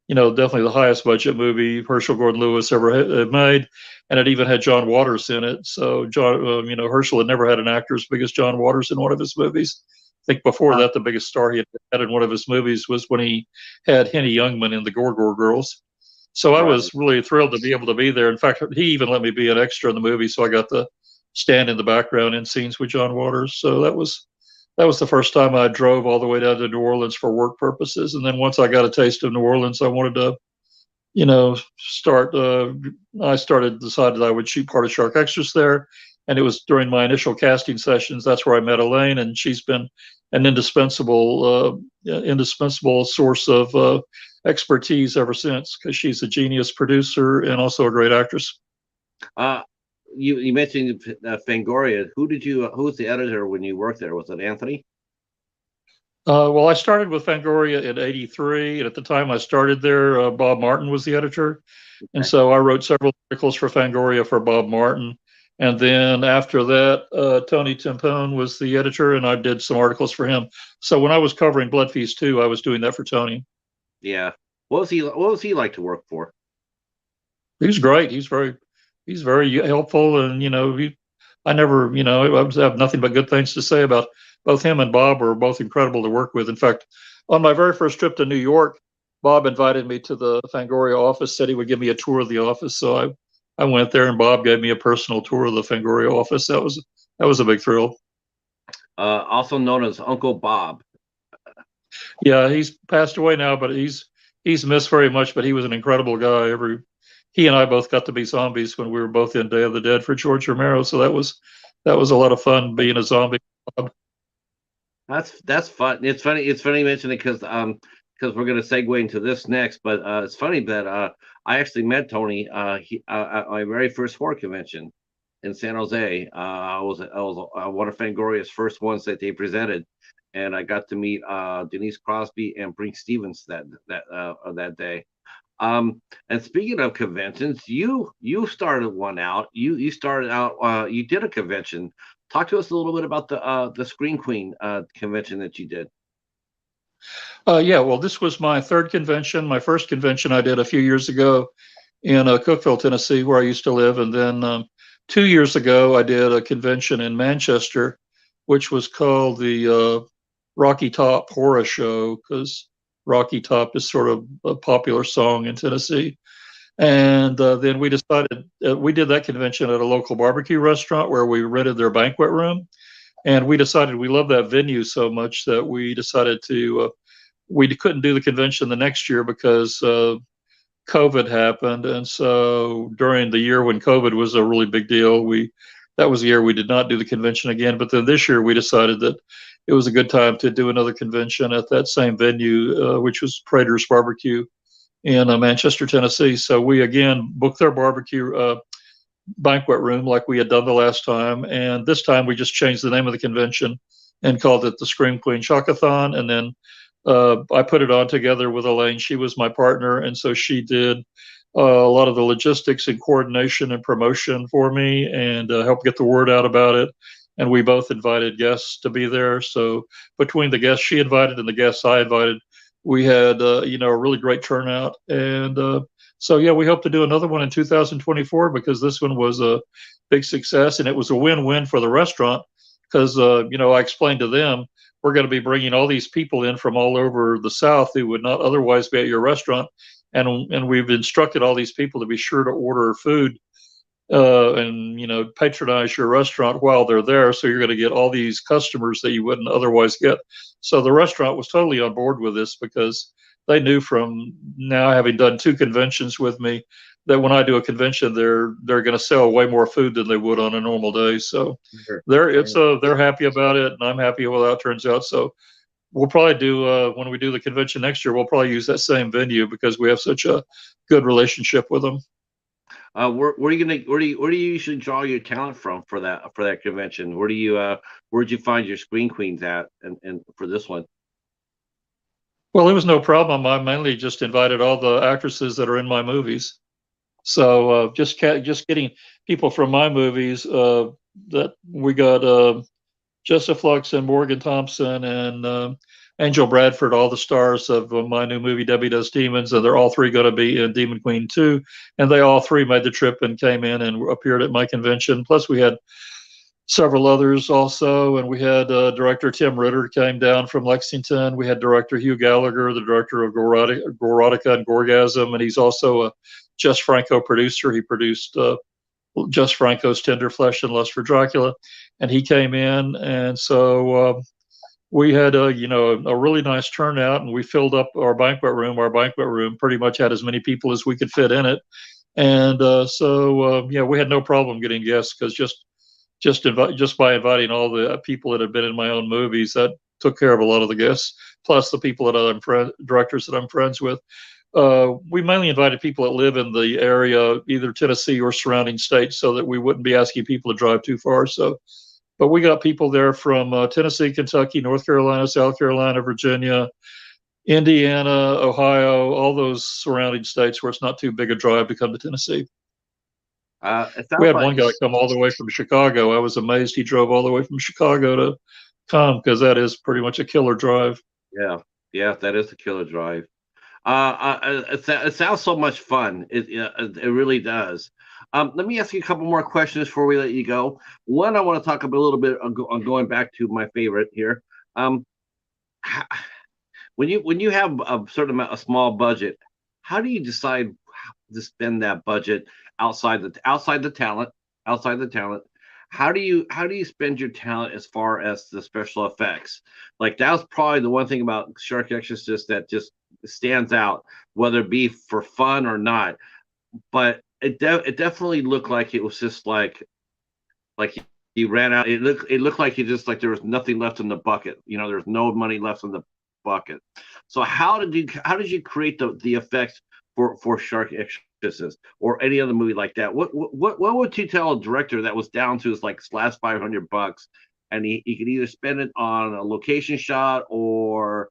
definitely the highest budget movie Herschel Gordon Lewis ever had made, and it even had John Waters in it. So John, Herschel had never had an actor as big as John Waters in one of his movies. I think before that, the biggest star he had in one of his movies was when he had Henny Youngman in the Gorgor Girls. So I was really thrilled to be able to be there. In fact, he even let me be an extra in the movie, so I got to stand in the background in scenes with John Waters. So that was the first time I drove all the way down to New Orleans for work purposes. And then once I got a taste of New Orleans, I wanted to start. Decided I would shoot part of Shark Exorcist there, and it was during my initial casting sessions. That's where I met Elaine, and she's been an indispensable source of expertise ever since, because she's a genius producer and also a great actress. Uh, you mentioned Fangoria. Who was the editor when you worked there? Was it Anthony? Well, I started with Fangoria in '83, and at the time I started there, Bob Martin was the editor, and Okay. so I wrote several articles for Fangoria for Bob Martin. And then after that, Tony Timpone was the editor, and I did some articles for him. So when I was covering Blood Feast 2, I was doing that for Tony. Yeah. What was he like to work for? He's great. He's very helpful, and I never, I have nothing but good things to say about both him and Bob. Were both incredible to work with. In fact, on my very first trip to New York, Bob invited me to the Fangoria office, said he would give me a tour of the office. So I went there, and Bob gave me a personal tour of the Fangoria office. That was a big thrill. Also known as Uncle Bob. Yeah, he's passed away now, but he's missed very much. But he was an incredible guy. He and I both got to be zombies when we were both in Day of the Dead for George Romero. So that was a lot of fun being a zombie. That's fun. It's funny you mention it because we're gonna segue into this next. But it's funny that I actually met Tony at my very first horror convention in San Jose. I was one of Fangoria's first ones that they presented, and I got to meet Denise Crosby and Brink Stevens that day. And speaking of conventions, you started one out. You started out. You did a convention. Talk to us a little bit about the Screen Queen convention that you did. Yeah, well, this was my third convention. My first convention I did a few years ago in Cookeville, Tennessee, where I used to live, and then 2 years ago I did a convention in Manchester, which was called the Rocky Top Horror Show, because Rocky Top is sort of a popular song in Tennessee. And then we decided we did that convention at a local barbecue restaurant where we rented their banquet room. And we decided we loved that venue so much that we decided we couldn't do the convention the next year because COVID happened. And so during the year when COVID was a really big deal, that was the year we did not do the convention again. But then this year we decided that it was a good time to do another convention at that same venue, which was Prater's Barbecue in Manchester, Tennessee. So we again booked their barbecue banquet room like we had done the last time. And this time we just changed the name of the convention and called it the Scream Queen Shockathon. And then I put it on together with Elaine. She was my partner. And so she did a lot of the logistics and coordination and promotion for me, and helped get the word out about it. And we both invited guests to be there. So between the guests she invited and the guests I invited, we had a really great turnout. And so yeah, we hope to do another one in 2024, because this one was a big success, and it was a win-win for the restaurant, because I explained to them, we're going to be bringing all these people in from all over the South who would not otherwise be at your restaurant, and we've instructed all these people to be sure to order food and patronize your restaurant while they're there, so you're going to get all these customers that you wouldn't otherwise get. So the restaurant was totally on board with this, because they knew from now having done 2 conventions with me that when I do a convention, they're going to sell way more food than they would on a normal day. So Sure. they're happy about it, and I'm happy with how it turns out. So we'll probably do when we do the convention next year, we'll probably use that same venue because we have such a good relationship with them. Where do you usually draw your talent from for that convention? Where'd you find your Screen Queens at, and for this one? Well, it was no problem. I mainly just invited all the actresses that are in my movies. So just getting people from my movies, that we got Jessa Flux and Morgan Thompson and Angel Bradford, all the stars of my new movie Debbie Does Demons, and they're all 3 going to be in Demon Queen 2, and they all 3 made the trip and came in and appeared at my convention. Plus we had several others also, and we had director Tim Ritter came down from Lexington. We had director Hugh Gallagher, the director of Gorotica and Gorgasm, and he's also a Jess Franco producer. He produced Jess Franco's Tender Flesh and Lust for Dracula, and he came in. And so we had a really nice turnout, and we filled up our banquet room. Our banquet room pretty much had as many people as we could fit in it, and yeah, we had no problem getting guests because just by inviting all the people that had been in my own movies, that took care of a lot of the guests, plus the people that directors that I'm friends with. We mainly invited people that live in the area, either Tennessee or surrounding states, so that we wouldn't be asking people to drive too far. So, but we got people there from Tennessee, Kentucky, North Carolina, South Carolina, Virginia, Indiana, Ohio, all those surrounding states where it's not too big a drive to come to Tennessee. It We sounds had like one guy come all the way from Chicago. I was amazed he drove all the way from Chicago to come, because that is pretty much a killer drive. yeah, yeah, that is a killer drive. It sounds so much fun. It really does. Let me ask you a couple more questions before we let you go. One, I want to talk a little bit on going back to my favorite here. Um, h- when you have a certain amount, a small budget, how do you decide how to spend that budget outside the talent, outside the talent? How do you spend your talent as far as the special effects? Like that was probably the one thing about Shark Exorcist that just stands out, whether it be for fun or not. But it definitely looked like it was just like he ran out. It looked like he just like there was nothing left in the bucket. You know, there's no money left in the bucket. So how did you create the effects for Shark Exorcist or any other movie like that? What would you tell a director that was down to his like last $500 and he could either spend it on a location shot or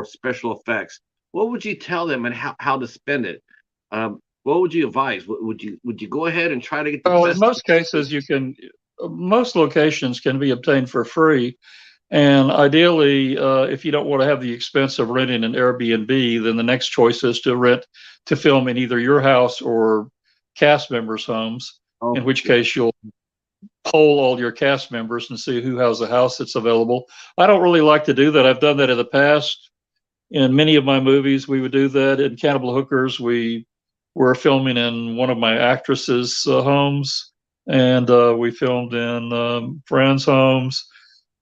special effects? What would you tell them and how to spend it? What would you advise? Would you go ahead and try to get the Well, in best? most cases, most locations can be obtained for free. And ideally, if you don't want to have the expense of renting an Airbnb, then the next choice is to rent to film in either your house or cast members' homes, in Oh, which yeah. case you'll poll all your cast members and see who has a house that's available. I don't really like to do that. I've done that in the past. In many of my movies, we would do that. In Cannibal Hookers, we were filming in one of my actresses' homes, and we filmed in friends' homes.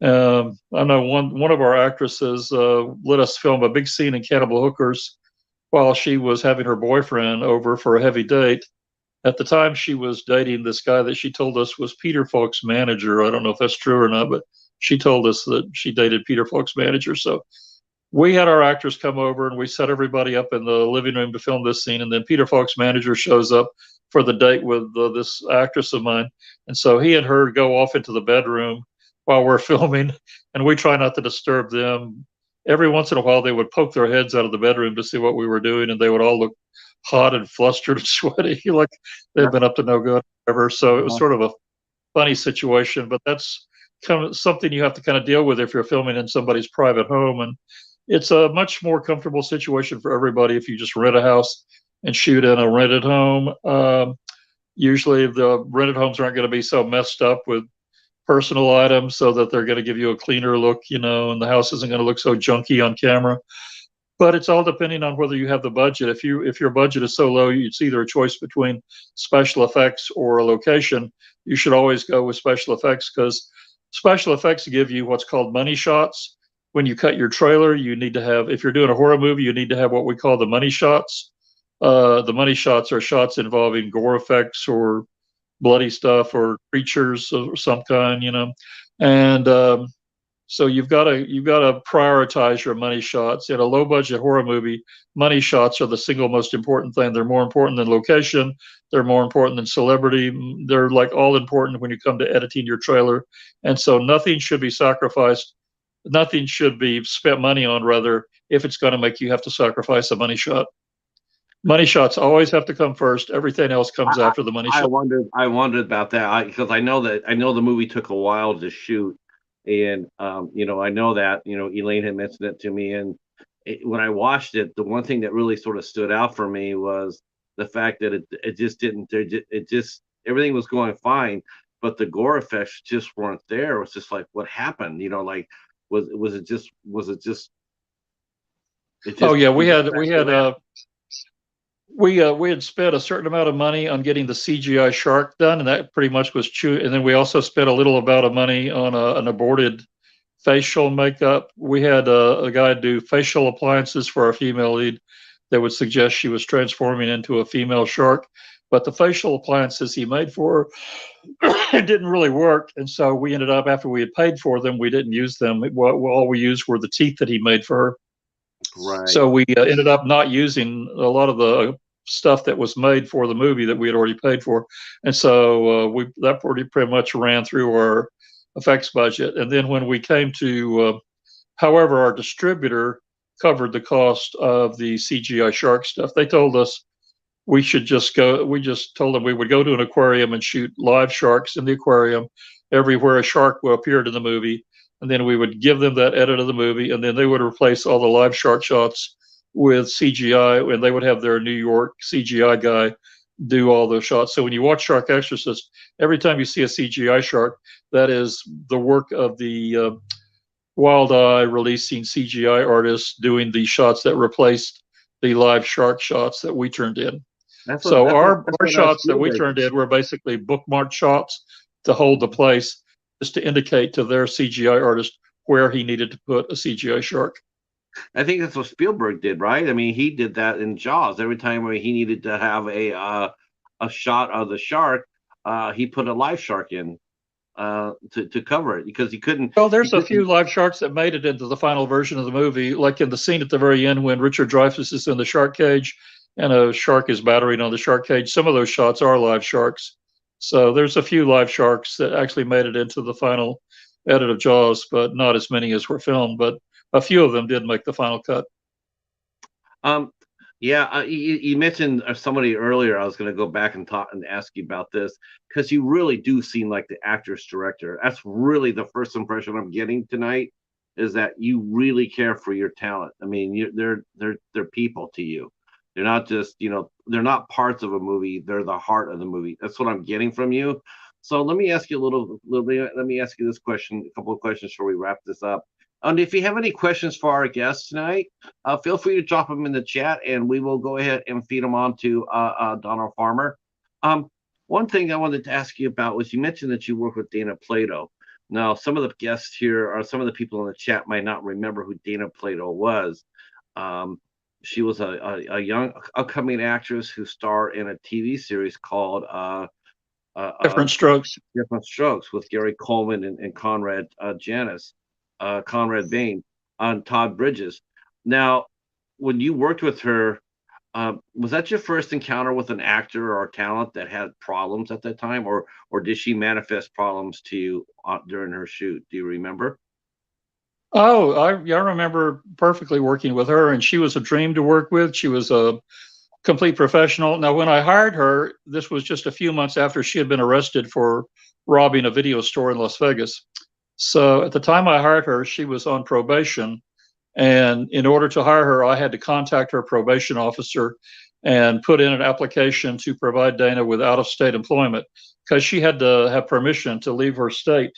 I know one of our actresses let us film a big scene in Cannibal Hookers while she was having her boyfriend over for a heavy date. At the time, she was dating this guy that she told us was Peter Falk's manager. I don't know if that's true or not, but she told us that she dated Peter Falk's manager. So we had our actors come over and we set everybody up in the living room to film this scene. And then Peter Falk's manager shows up for the date with this actress of mine. And so he and her go off into the bedroom while we're filming, and we try not to disturb them. Every once in a while, they would poke their heads out of the bedroom to see what we were doing, and they would all look hot and flustered and sweaty, like they've been up to no good ever. So it was Uh-huh. sort of a funny situation, but that's kind of something you have to kind of deal with if you're filming in somebody's private home. And it's a much more comfortable situation for everybody if you just rent a house and shoot in a rented home. Usually the rented homes aren't going to be so messed up with personal items, so that they're going to give you a cleaner look, and the house isn't going to look so junky on camera. But it's all depending on whether you have the budget. If your budget is so low, it's either a choice between special effects or a location. You should always go with special effects, because special effects give you what's called money shots. When you cut your trailer, you need to have, if you're doing a horror movie, you need to have what we call the money shots. The money shots are shots involving gore effects or bloody stuff or creatures of some kind. And so you've got to prioritize your money shots. In a low budget horror movie, money shots are the single most important thing. They're more important than location. They're more important than celebrity. They're like all important when you come to editing your trailer. And so nothing should be sacrificed. Nothing should be spent money on, rather, if it's going to make you have to sacrifice a money shot. Money shots always have to come first. Everything else comes I, after the money I shot. wondered about that because I know the movie took a while to shoot, and I know that Elaine had mentioned it to me, and when I watched it, the one thing that really sort of stood out for me was the fact that it just didn't it just everything was going fine, but the gore effects just weren't there. It was just like what happened, like was it just Oh yeah, it we just had we passed had away? we had spent a certain amount of money on getting the CGI shark done, and that pretty much was true. And then we also spent a little amount of money on an aborted facial makeup. We had a guy do facial appliances for our female lead that would suggest she was transforming into a female shark. But the facial appliances he made for her didn't really work. And so we ended up, after we had paid for them, we didn't use them. All we used were the teeth that he made for her. Right. So we ended up not using a lot of the stuff that was made for the movie that we had already paid for. And so that pretty much ran through our effects budget. And then when we came to, however, our distributor covered the cost of the CGI shark stuff. They told us we should just go. We just told them we would go to an aquarium and shoot live sharks in the aquarium everywhere a shark appeared in the movie. And then we would give them that edit of the movie, and then they would replace all the live shark shots with CGI, and they would have their New York CGI guy do all those shots. So when you watch Shark Exorcist, every time you see a CGI shark, that is the work of the Wild Eye releasing CGI artists doing the shots that replaced the live shark shots that we turned in. So our shots that we turned in were basically bookmarked shots to hold the place, just to indicate to their CGI artist where he needed to put a CGI shark. I think that's what Spielberg did, right? I mean, he did that in Jaws. Every time where he needed to have a shot of the shark, he put a live shark in to cover it, because he couldn't. Well, there's a few live sharks that made it into the final version of the movie, like in the scene at the very end when Richard Dreyfuss is in the shark cage and a shark is battering on the shark cage. Some of those shots are live sharks. So there's a few live sharks that actually made it into the final edit of Jaws, but not as many as were filmed. But a few of them did make the final cut. Yeah, you mentioned somebody earlier. I was going to go back and talk and ask you about this, because you really do seem like the actress director. That's really the first impression I'm getting tonight, is that you really care for your talent. I mean, they're people to you. They're not just, they're not parts of a movie. They're the heart of the movie. That's what I'm getting from you. So let me ask you a little bit. Let me ask you this question, a couple of questions before we wrap this up. And if you have any questions for our guests tonight, feel free to drop them in the chat, and we will go ahead and feed them on to Donald Farmer. One thing I wanted to ask you about was, you mentioned that you work with Dana Plato. Now, some of the guests here, or some of the people in the chat, might not remember who Dana Plato was. She was a young upcoming actress who starred in a TV series called Different Strokes. Different Strokes, with Gary Coleman and Conrad Bain on Todd Bridges. Now, when you worked with her, was that your first encounter with an actor or talent that had problems at that time, or did she manifest problems to you during her shoot? Do you remember? Oh, I remember perfectly working with her, and she was a dream to work with. She was a complete professional. Now, when I hired her, this was just a few months after she had been arrested for robbing a video store in Las Vegas. So at the time I hired her, she was on probation. And in order to hire her, I had to contact her probation officer and put in an application to provide Dana with out-of-state employment, because she had to have permission to leave her state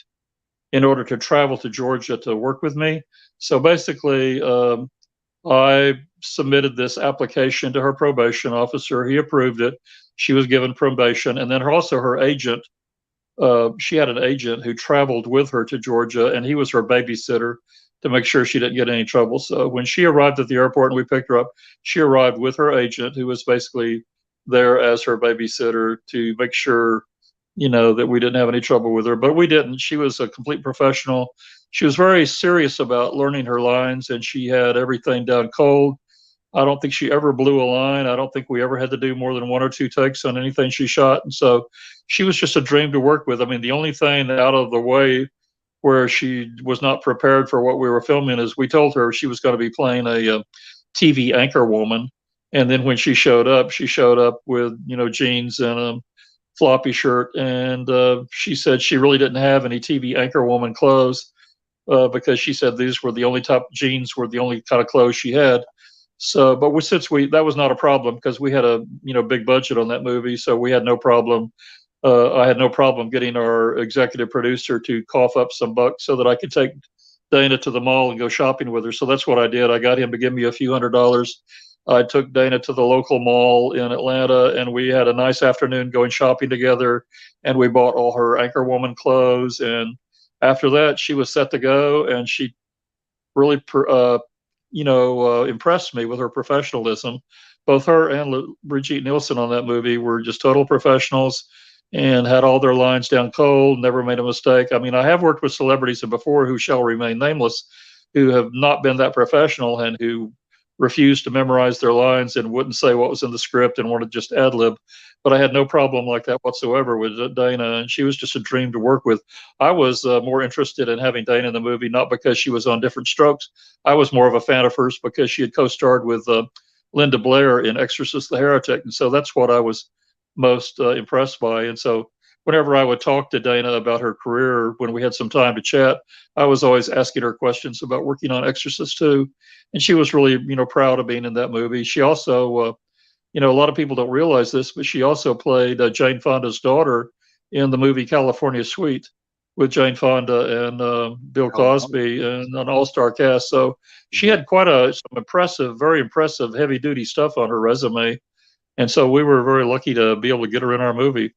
in order to travel to Georgia to work with me. So basically, I submitted this application to her probation officer. He approved it. She was given probation. And then also her agent, she had an agent who traveled with her to Georgia, and he was her babysitter to make sure she didn't get any trouble. So when she arrived at the airport and we picked her up, she arrived with her agent, who was basically there as her babysitter to make sure, that we didn't have any trouble with her. But we didn't. She was a complete professional. She was very serious about learning her lines, and she had everything down cold. I don't think she ever blew a line. I don't think we ever had to do more than 1 or 2 takes on anything she shot. And so she was just a dream to work with. I mean, the only thing out of the way where she was not prepared for what we were filming is we told her she was going to be playing a TV anchor woman. And then when she showed up with, jeans and a floppy shirt. And she said she really didn't have any TV anchor woman clothes because she said these were the only jeans were the only kind of clothes she had. So, but that was not a problem, because we had a big budget on that movie, so we had no problem. I had no problem getting our executive producer to cough up some bucks so that I could take Dana to the mall and go shopping with her. So that's what I did. I got him to give me a few $100s. I took Dana to the local mall in Atlanta, and we had a nice afternoon going shopping together. And we bought all her anchor woman clothes, and after that, she was set to go, and she really, impressed me with her professionalism. Both her and Brigitte Nielsen on that movie were just total professionals and had all their lines down cold, never made a mistake. I mean, I have worked with celebrities before who shall remain nameless, who have not been that professional and who refused to memorize their lines and wouldn't say what was in the script and wanted just ad lib. But I had no problem like that whatsoever with Dana, and she was just a dream to work with. I was more interested in having Dana in the movie, not because she was on Different Strokes. I was more of a fan of hers because she had co-starred with Linda Blair in Exorcist the Heretic, and so that's what I was most impressed by. And so whenever I would talk to Dana about her career, when we had some time to chat, I was always asking her questions about working on Exorcist 2, and she was really, proud of being in that movie. She also, a lot of people don't realize this, but she also played Jane Fonda's daughter in the movie California Suite with Jane Fonda and Bill Cosby and an all-star cast. So she had quite some impressive, very impressive heavy-duty stuff on her resume. And so we were very lucky to be able to get her in our movie.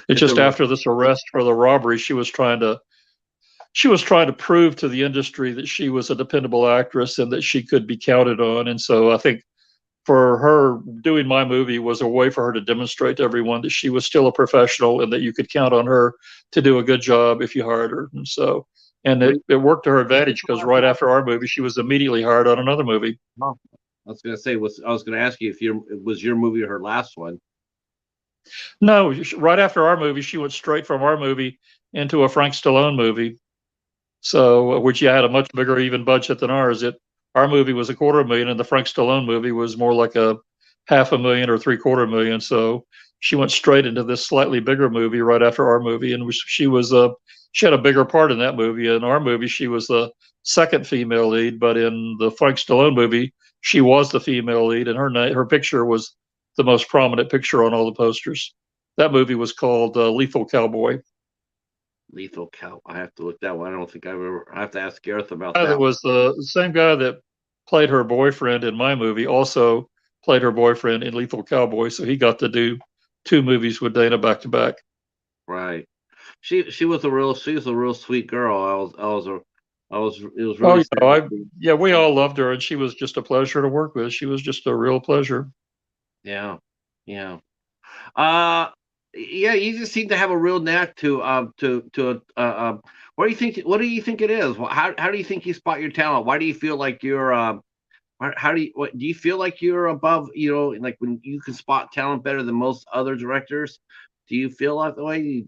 It's just after this arrest for the robbery, she was trying to prove to the industry that she was a dependable actress and that she could be counted on. And so I think for her, doing my movie was a way for her to demonstrate to everyone that she was still a professional and that you could count on her to do a good job if you hired her. And so, and it worked to her advantage, because right after our movie, she was immediately hired on another movie. I was going to say, I was going to ask you if was your movie her last one? No, right after our movie, she went straight from our movie into a Frank Stallone movie. So, which had a much bigger even budget than ours. Our movie was $250,000, and the Frank Stallone movie was more like a $500,000 or $750,000. So she went straight into this slightly bigger movie right after our movie, and she had a bigger part in that movie. In our movie, she was the second female lead, but in the Frank Stallone movie, she was the female lead, and her picture was the most prominent picture on all the posters. That movie was called Lethal Cowboy. Lethal Cow. I have to look that one. I don't think I have to ask Gareth about that. It was the same guy that played her boyfriend in my movie, also played her boyfriend in Lethal Cowboy. So he got to do 2 movies with Dana back to back. Right. She was a real sweet girl. It was really we all loved her, and she was just a pleasure to work with. She was just a real pleasure. Yeah. Yeah, you just seem to have a real knack to what do you think it is? How do you think you spot your talent? Why do you feel like you're do you feel like you're above, like when you can spot talent better than most other directors? Do you feel that way?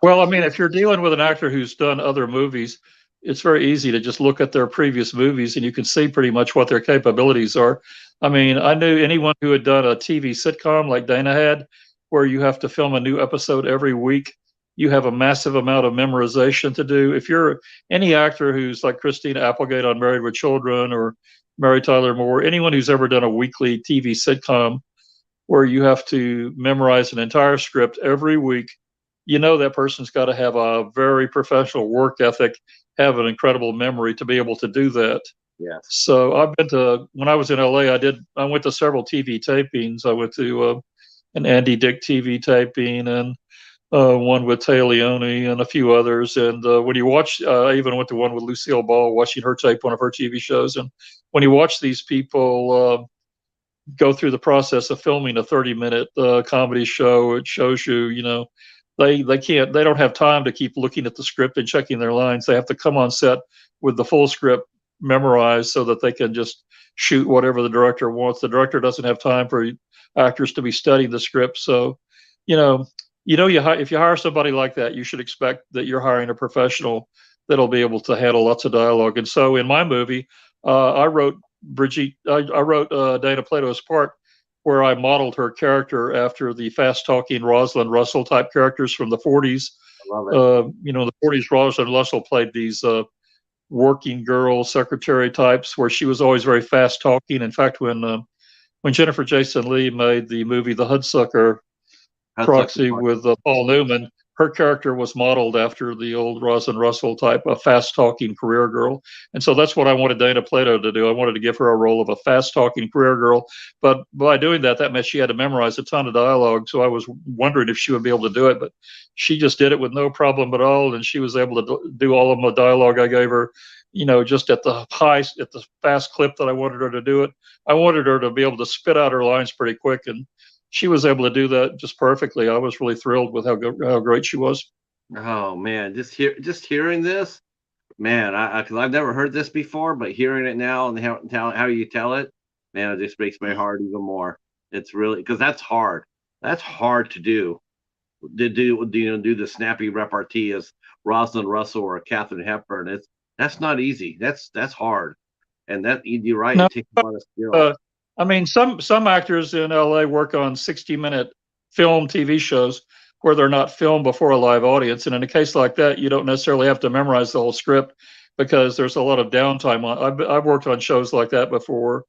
Well, I mean, if you're dealing with an actor who's done other movies, it's very easy to just look at their previous movies and you can see pretty much what their capabilities are. I mean, I knew anyone who had done a TV sitcom like Dana had, where you have to film a new episode every week. You have a massive amount of memorization to do. If you're any actor who's like Christina Applegate on Married with Children, or Mary Tyler Moore, anyone who's ever done a weekly TV sitcom where you have to memorize an entire script every week, that person's got to have a very professional work ethic, have an incredible memory to be able to do that. Yeah. So when I was in LA, I went to several TV tapings. I went to an Andy Dick TV taping, and one with Tay Leone and a few others. And when you watch, I even went to one with Lucille Ball, watching her tape one of her TV shows. And when you watch these people go through the process of filming a 30-minute comedy show, it shows you, they don't have time to keep looking at the script and checking their lines. They have to come on set with the full script memorized so that they can just shoot whatever the director wants. The director doesn't have time for actors to be studying the script. So, if you hire somebody like that, you should expect that you're hiring a professional that'll be able to handle lots of dialogue. And so in my movie, I wrote Dana Plato's part, where I modeled her character after the fast-talking Rosalind Russell type characters from the 40s. I love it. The 40s, Rosalind Russell played these working girl secretary types, where she was always very fast-talking. In fact, when Jennifer Jason Leigh made the movie The Hudsucker Proxy with Paul Newman, her character was modeled after the old Rosalind Russell type, a fast-talking career girl. And so that's what I wanted Dana Plato to do. I wanted to give her a role of a fast-talking career girl. But by doing that, that meant she had to memorize a ton of dialogue. So I was wondering if she would be able to do it. But she just did it with no problem at all. And she was able to do all of the dialogue I gave her, just at the fast clip that I wanted her to do it. I wanted her to be able to spit out her lines pretty quick. And she was able to do that just perfectly. I was really thrilled with how great she was. Oh man, just hearing this, man, because I've never heard this before, but hearing it now and how you tell it, man, it just makes my heart even more. It's really because that's hard. That's hard to do. Do the snappy repartee as Rosalind Russell or Katharine Hepburn. That's not easy. That's hard, and that you're right. No, It takes a lot of skill. I mean, some actors in LA work on 60-minute film TV shows where they're not filmed before a live audience. And in a case like that, you don't necessarily have to memorize the whole script because there's a lot of downtime. I've worked on shows like that before,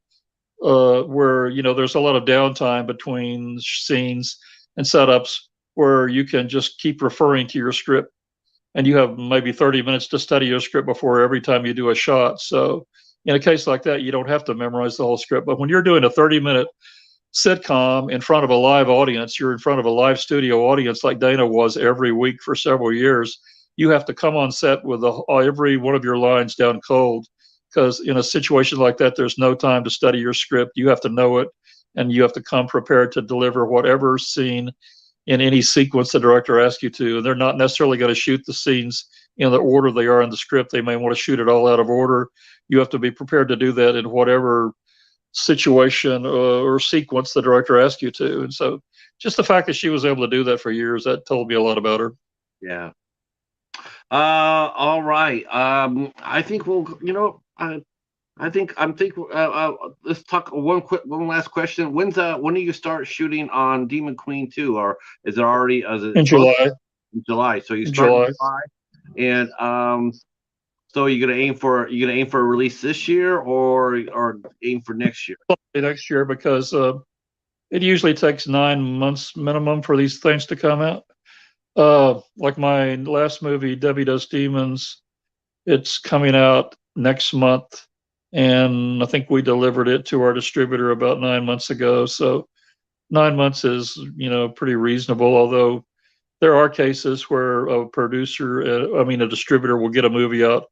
where there's a lot of downtime between scenes and setups where you can just keep referring to your script, and you have maybe 30 minutes to study your script before every time you do a shot. So in a case like that, you don't have to memorize the whole script. But when you're doing a 30-minute sitcom in front of a live audience, you're in front of a live studio audience like Dana was every week for several years. You have to come on set with every one of your lines down cold, because in a situation like that, there's no time to study your script. You have to know it, and you have to come prepared to deliver whatever scene in any sequence the director asks you to. And they're not necessarily going to shoot the scenes in the order they are in the script. They may want to shoot it all out of order. You have to be prepared to do that in whatever situation or sequence the director asks you to. And so just the fact that she was able to do that for years, that told me a lot about her. Yeah. All right. I think let's talk one last question. When do you start shooting on Demon Queen 2, or is it already In July? In July. So you start in July, and so you're gonna aim for a release this year, or aim for next year? Next year, because it usually takes 9 months minimum for these things to come out. Like my last movie, Debbie Does Demons, it's coming out next month, and I think we delivered it to our distributor about 9 months ago. So 9 months is pretty reasonable, although there are cases where a distributor will get a movie out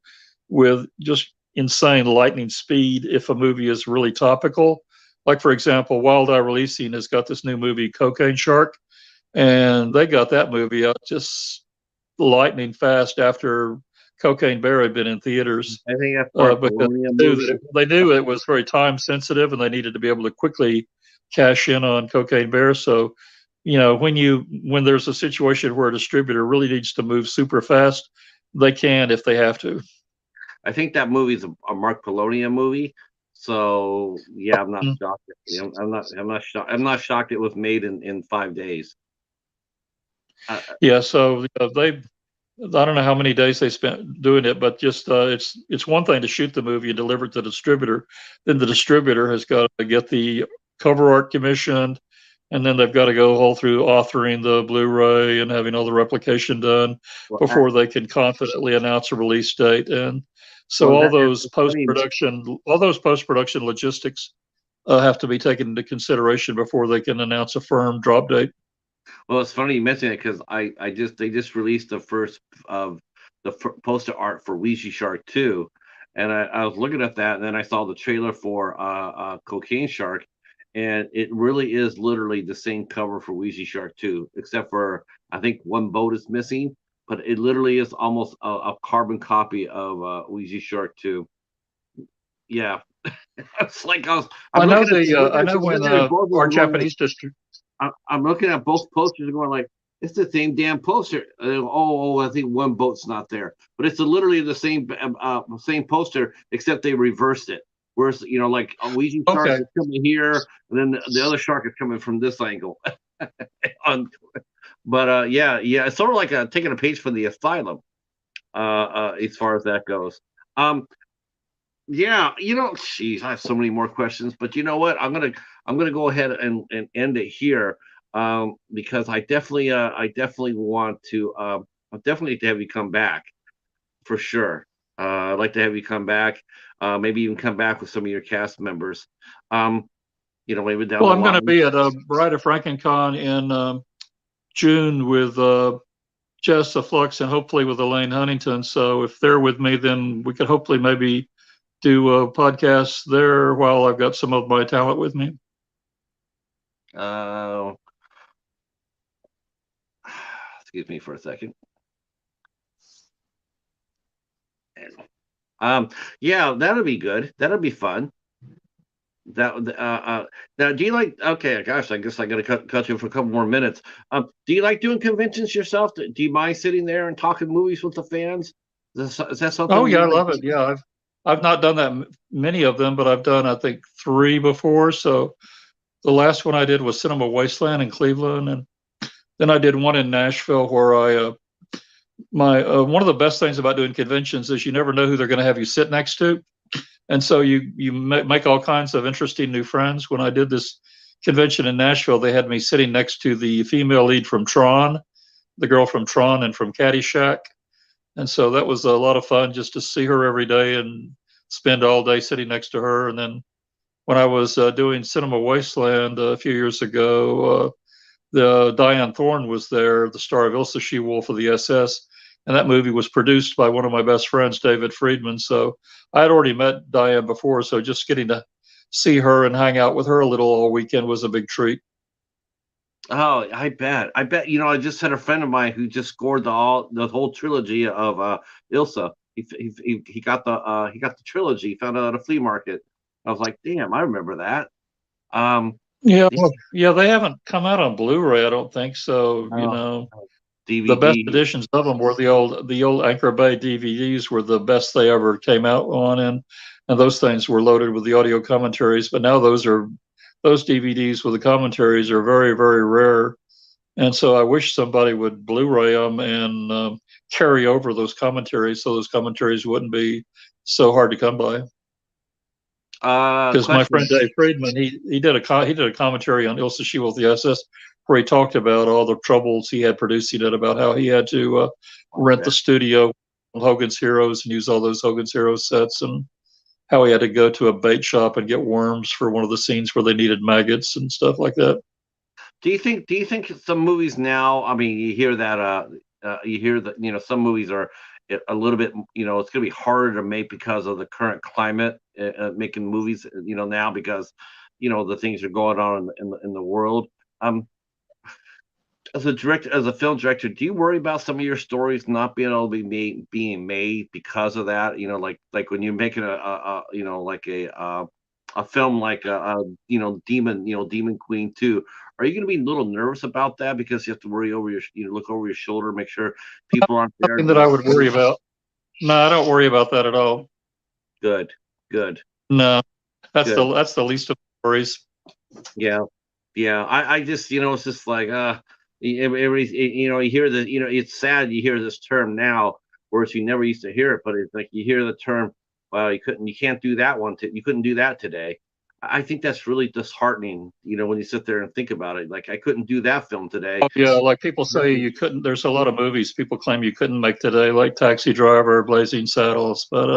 with just insane lightning speed if a movie is really topical. Like, for example, Wild Eye Releasing has got this new movie, Cocaine Shark, and they got that movie out just lightning fast after Cocaine Bear had been in theaters. I think that's because they knew it was very time sensitive, and they needed to be able to quickly cash in on Cocaine Bear. So, when there's a situation where a distributor really needs to move super fast, they can if they have to. I think that movie's a Mark Polonia movie. So yeah, I'm not shocked. I'm not shocked it was made in 5 days. Yeah, so I don't know how many days they spent doing it, but just it's one thing to shoot the movie and deliver it to the distributor. Then the distributor has got to get the cover art commissioned, and then they've got to go all through authoring the Blu-ray and having all the replication done before they can confidently announce a release date. And so all those post-production logistics have to be taken into consideration before they can announce a firm drop date. Well, it's funny you mention it because they just released the first of the poster art for Ouija Shark 2, and I was looking at that, and then I saw the trailer for Cocaine Shark, and it really is literally the same cover for Ouija Shark 2, except for I think one boat is missing, but it literally is almost a carbon copy of Ouija Shark 2. Yeah, it's like I know when our Japanese district. I'm looking at both posters and going like, it's the same damn poster. I think one boat's not there, but it's literally the same poster, except they reversed it. Whereas like a Ouija shark is coming here, and then the other shark is coming from this angle. But yeah, it's sort of like taking a page from the Asylum, as far as that goes. Yeah, geez, I have so many more questions, but you know what? I'm gonna go ahead and end it here. because I definitely want to, I'll definitely to have you come back for sure. I'd like to have you come back, maybe even come back with some of your cast members. Um, maybe down Well, the I'm going to line. be at Bride of Frankencon in June with Jess the Flux and hopefully with Elaine Huntington. So if they're with me, then we could hopefully maybe do a podcast there while I've got some of my talent with me. Uh, excuse me for a second. Um, yeah, that'll be good. That'll be fun. That now, do you like? Okay, gosh, I guess I gotta cut you for a couple more minutes. Do you like doing conventions yourself? Do you mind sitting there and talking movies with the fans? Is that Oh something yeah, you I like? love it. Yeah, I've not done that many of them, but I've done I think three before. So the last one I did was Cinema Wasteland in Cleveland, and then I did one in Nashville where I my one of the best things about doing conventions is you never know who they're going to have you sit next to, and so you make all kinds of interesting new friends. When I did this convention in Nashville, they had me sitting next to the female lead from Tron, the girl from Tron and from Caddyshack, and so that was a lot of fun just to see her every day and spend all day sitting next to her. And then when I was doing Cinema Wasteland a few years ago, the Diane Thorne was there, the star of Ilsa She-Wolf of the SS, and that movie was produced by one of my best friends, David Friedman. So I had already met Diane before, so just getting to see her and hang out with her a little all weekend was a big treat. Oh, I bet. I bet. I just had a friend of mine who just scored the whole trilogy of Ilsa. He got the trilogy. He found it at a flea market. I was like, damn, I remember that. Um, Yeah, well, yeah, they haven't come out on Blu-ray, I don't think so. oh, The best DVD. editions of them were the old Anchor Bay DVDs were the best they ever came out on, and those things were loaded with the audio commentaries. But now those DVDs with the commentaries are very very rare, and so I wish somebody would Blu-ray them and carry over those commentaries so those commentaries wouldn't be so hard to come by. Because my Question. friend Dave Friedman, he did a commentary on Ilsa She Wolf the SS, where he talked about all the troubles he had producing it, about how he had to rent the studio, Hogan's Heroes, and use all those Hogan's Heroes sets, and how he had to go to a bait shop and get worms for one of the scenes where they needed maggots and stuff like that. Do you think some movies now? I mean, you hear that. You hear that. Some movies are a little bit. It's going to be harder to make because of the current climate. Making movies. Now because the things are going on in the world. Um, as a film director, do you worry about some of your stories not being able to being made because of that? Like when you're making like a film like Demon Queen 2. Are you going to be a little nervous about that because you have to worry over look over your shoulder, make sure people aren't there? Nothing that I would worry about. No, I don't worry about that at all. Good, good, No, good. that's the least of the worries. Yeah, yeah. I just it's just like you hear the it's sad you hear this term now, whereas you never used to hear it, but it's like you hear the term, well, you can't do that one, you couldn't do that today. I think that's really disheartening, when you sit there and think about it. Like I couldn't do that film today. Oh, yeah, like people say you couldn't. There's a lot of movies people claim you couldn't make today, like Taxi Driver, Blazing Saddles. But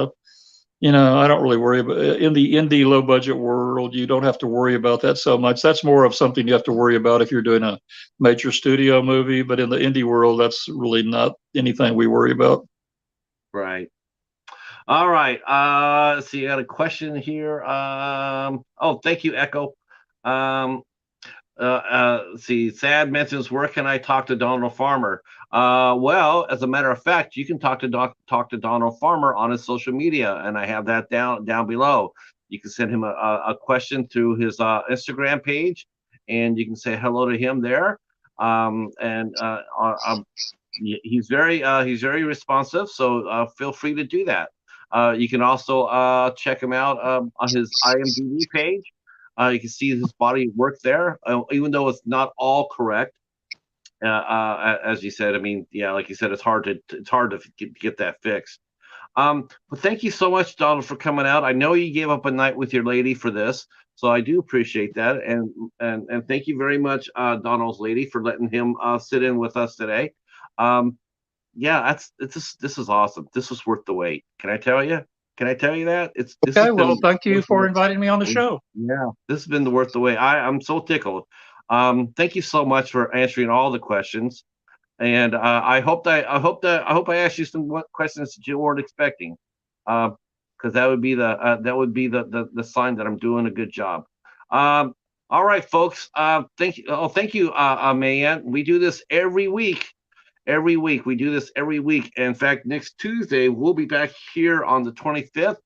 I don't really worry about in the indie low budget world. You don't have to worry about that so much. That's more of something you have to worry about if you're doing a major studio movie. But in the indie world, that's really not anything we worry about. Right. All right. Let's see. I got a question here. Oh, thank you, Echo. Um, let's see. Sad mentions, where can I talk to Donald Farmer? Well, as a matter of fact, you can talk to Donald Farmer on his social media, and I have that down below. You can send him a question through his Instagram page, and you can say hello to him there. And he's very responsive, so feel free to do that. You can also check him out on his IMDb page. You can see his body of work there, even though it's not all correct. As you said, I mean, yeah, like you said, it's hard to get that fixed. But thank you so much, Donald, for coming out. I know you gave up a night with your lady for this, So I do appreciate that, and thank you very much, Donald's lady, for letting him sit in with us today. Um, yeah, this is awesome. This was worth the wait. Can I tell you? Can I tell you that this has Okay, well, been thank you for inviting me on the show. yeah, this has been worth the wait. I'm so tickled. Thank you so much for answering all the questions, and I hope I asked you some questions that you weren't expecting, because that would be the sign that I'm doing a good job. Um, all right, folks. Thank you. Oh, thank you, Mayan. We do this every week. Every week. We do this every week. In fact, next Tuesday, we'll be back here on the 25th.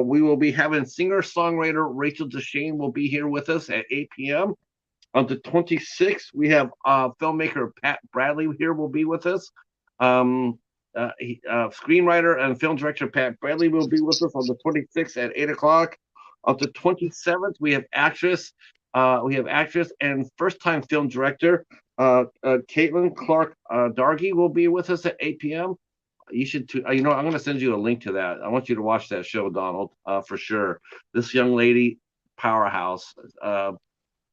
We will be having singer-songwriter Rachel Deshane will be here with us at 8 p.m. On the 26th, we have filmmaker Pat Bradley here will be with us. Screenwriter and film director Pat Bradley will be with us on the 26th at 8 o'clock. On the 27th, we have actress and first-time film director Caitlin Clark Dargy will be with us at 8 p.m. You should, I'm going to send you a link to that. I want you to watch that show, Donald, for sure. This young lady, powerhouse,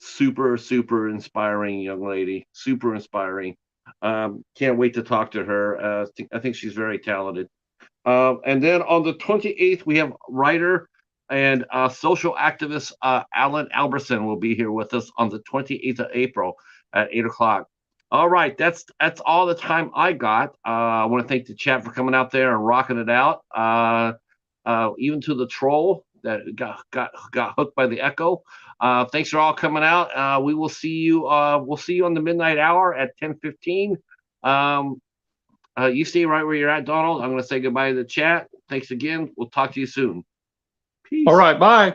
super inspiring young lady, super inspiring. Can't wait to talk to her. I think she's very talented. And then on the 28th, we have writer and social activist Alan Alberson will be here with us on the 28th of April at 8 o'clock. All right, that's all the time I got. I want to thank the chat for coming out there and rocking it out. Even to the troll that got hooked by the echo. Thanks for all coming out. We will see you. We'll see you on the midnight hour at 10:15. You stay right where you're at, Donald. I'm going to say goodbye to the chat. Thanks again. We'll talk to you soon. Peace. All right, bye.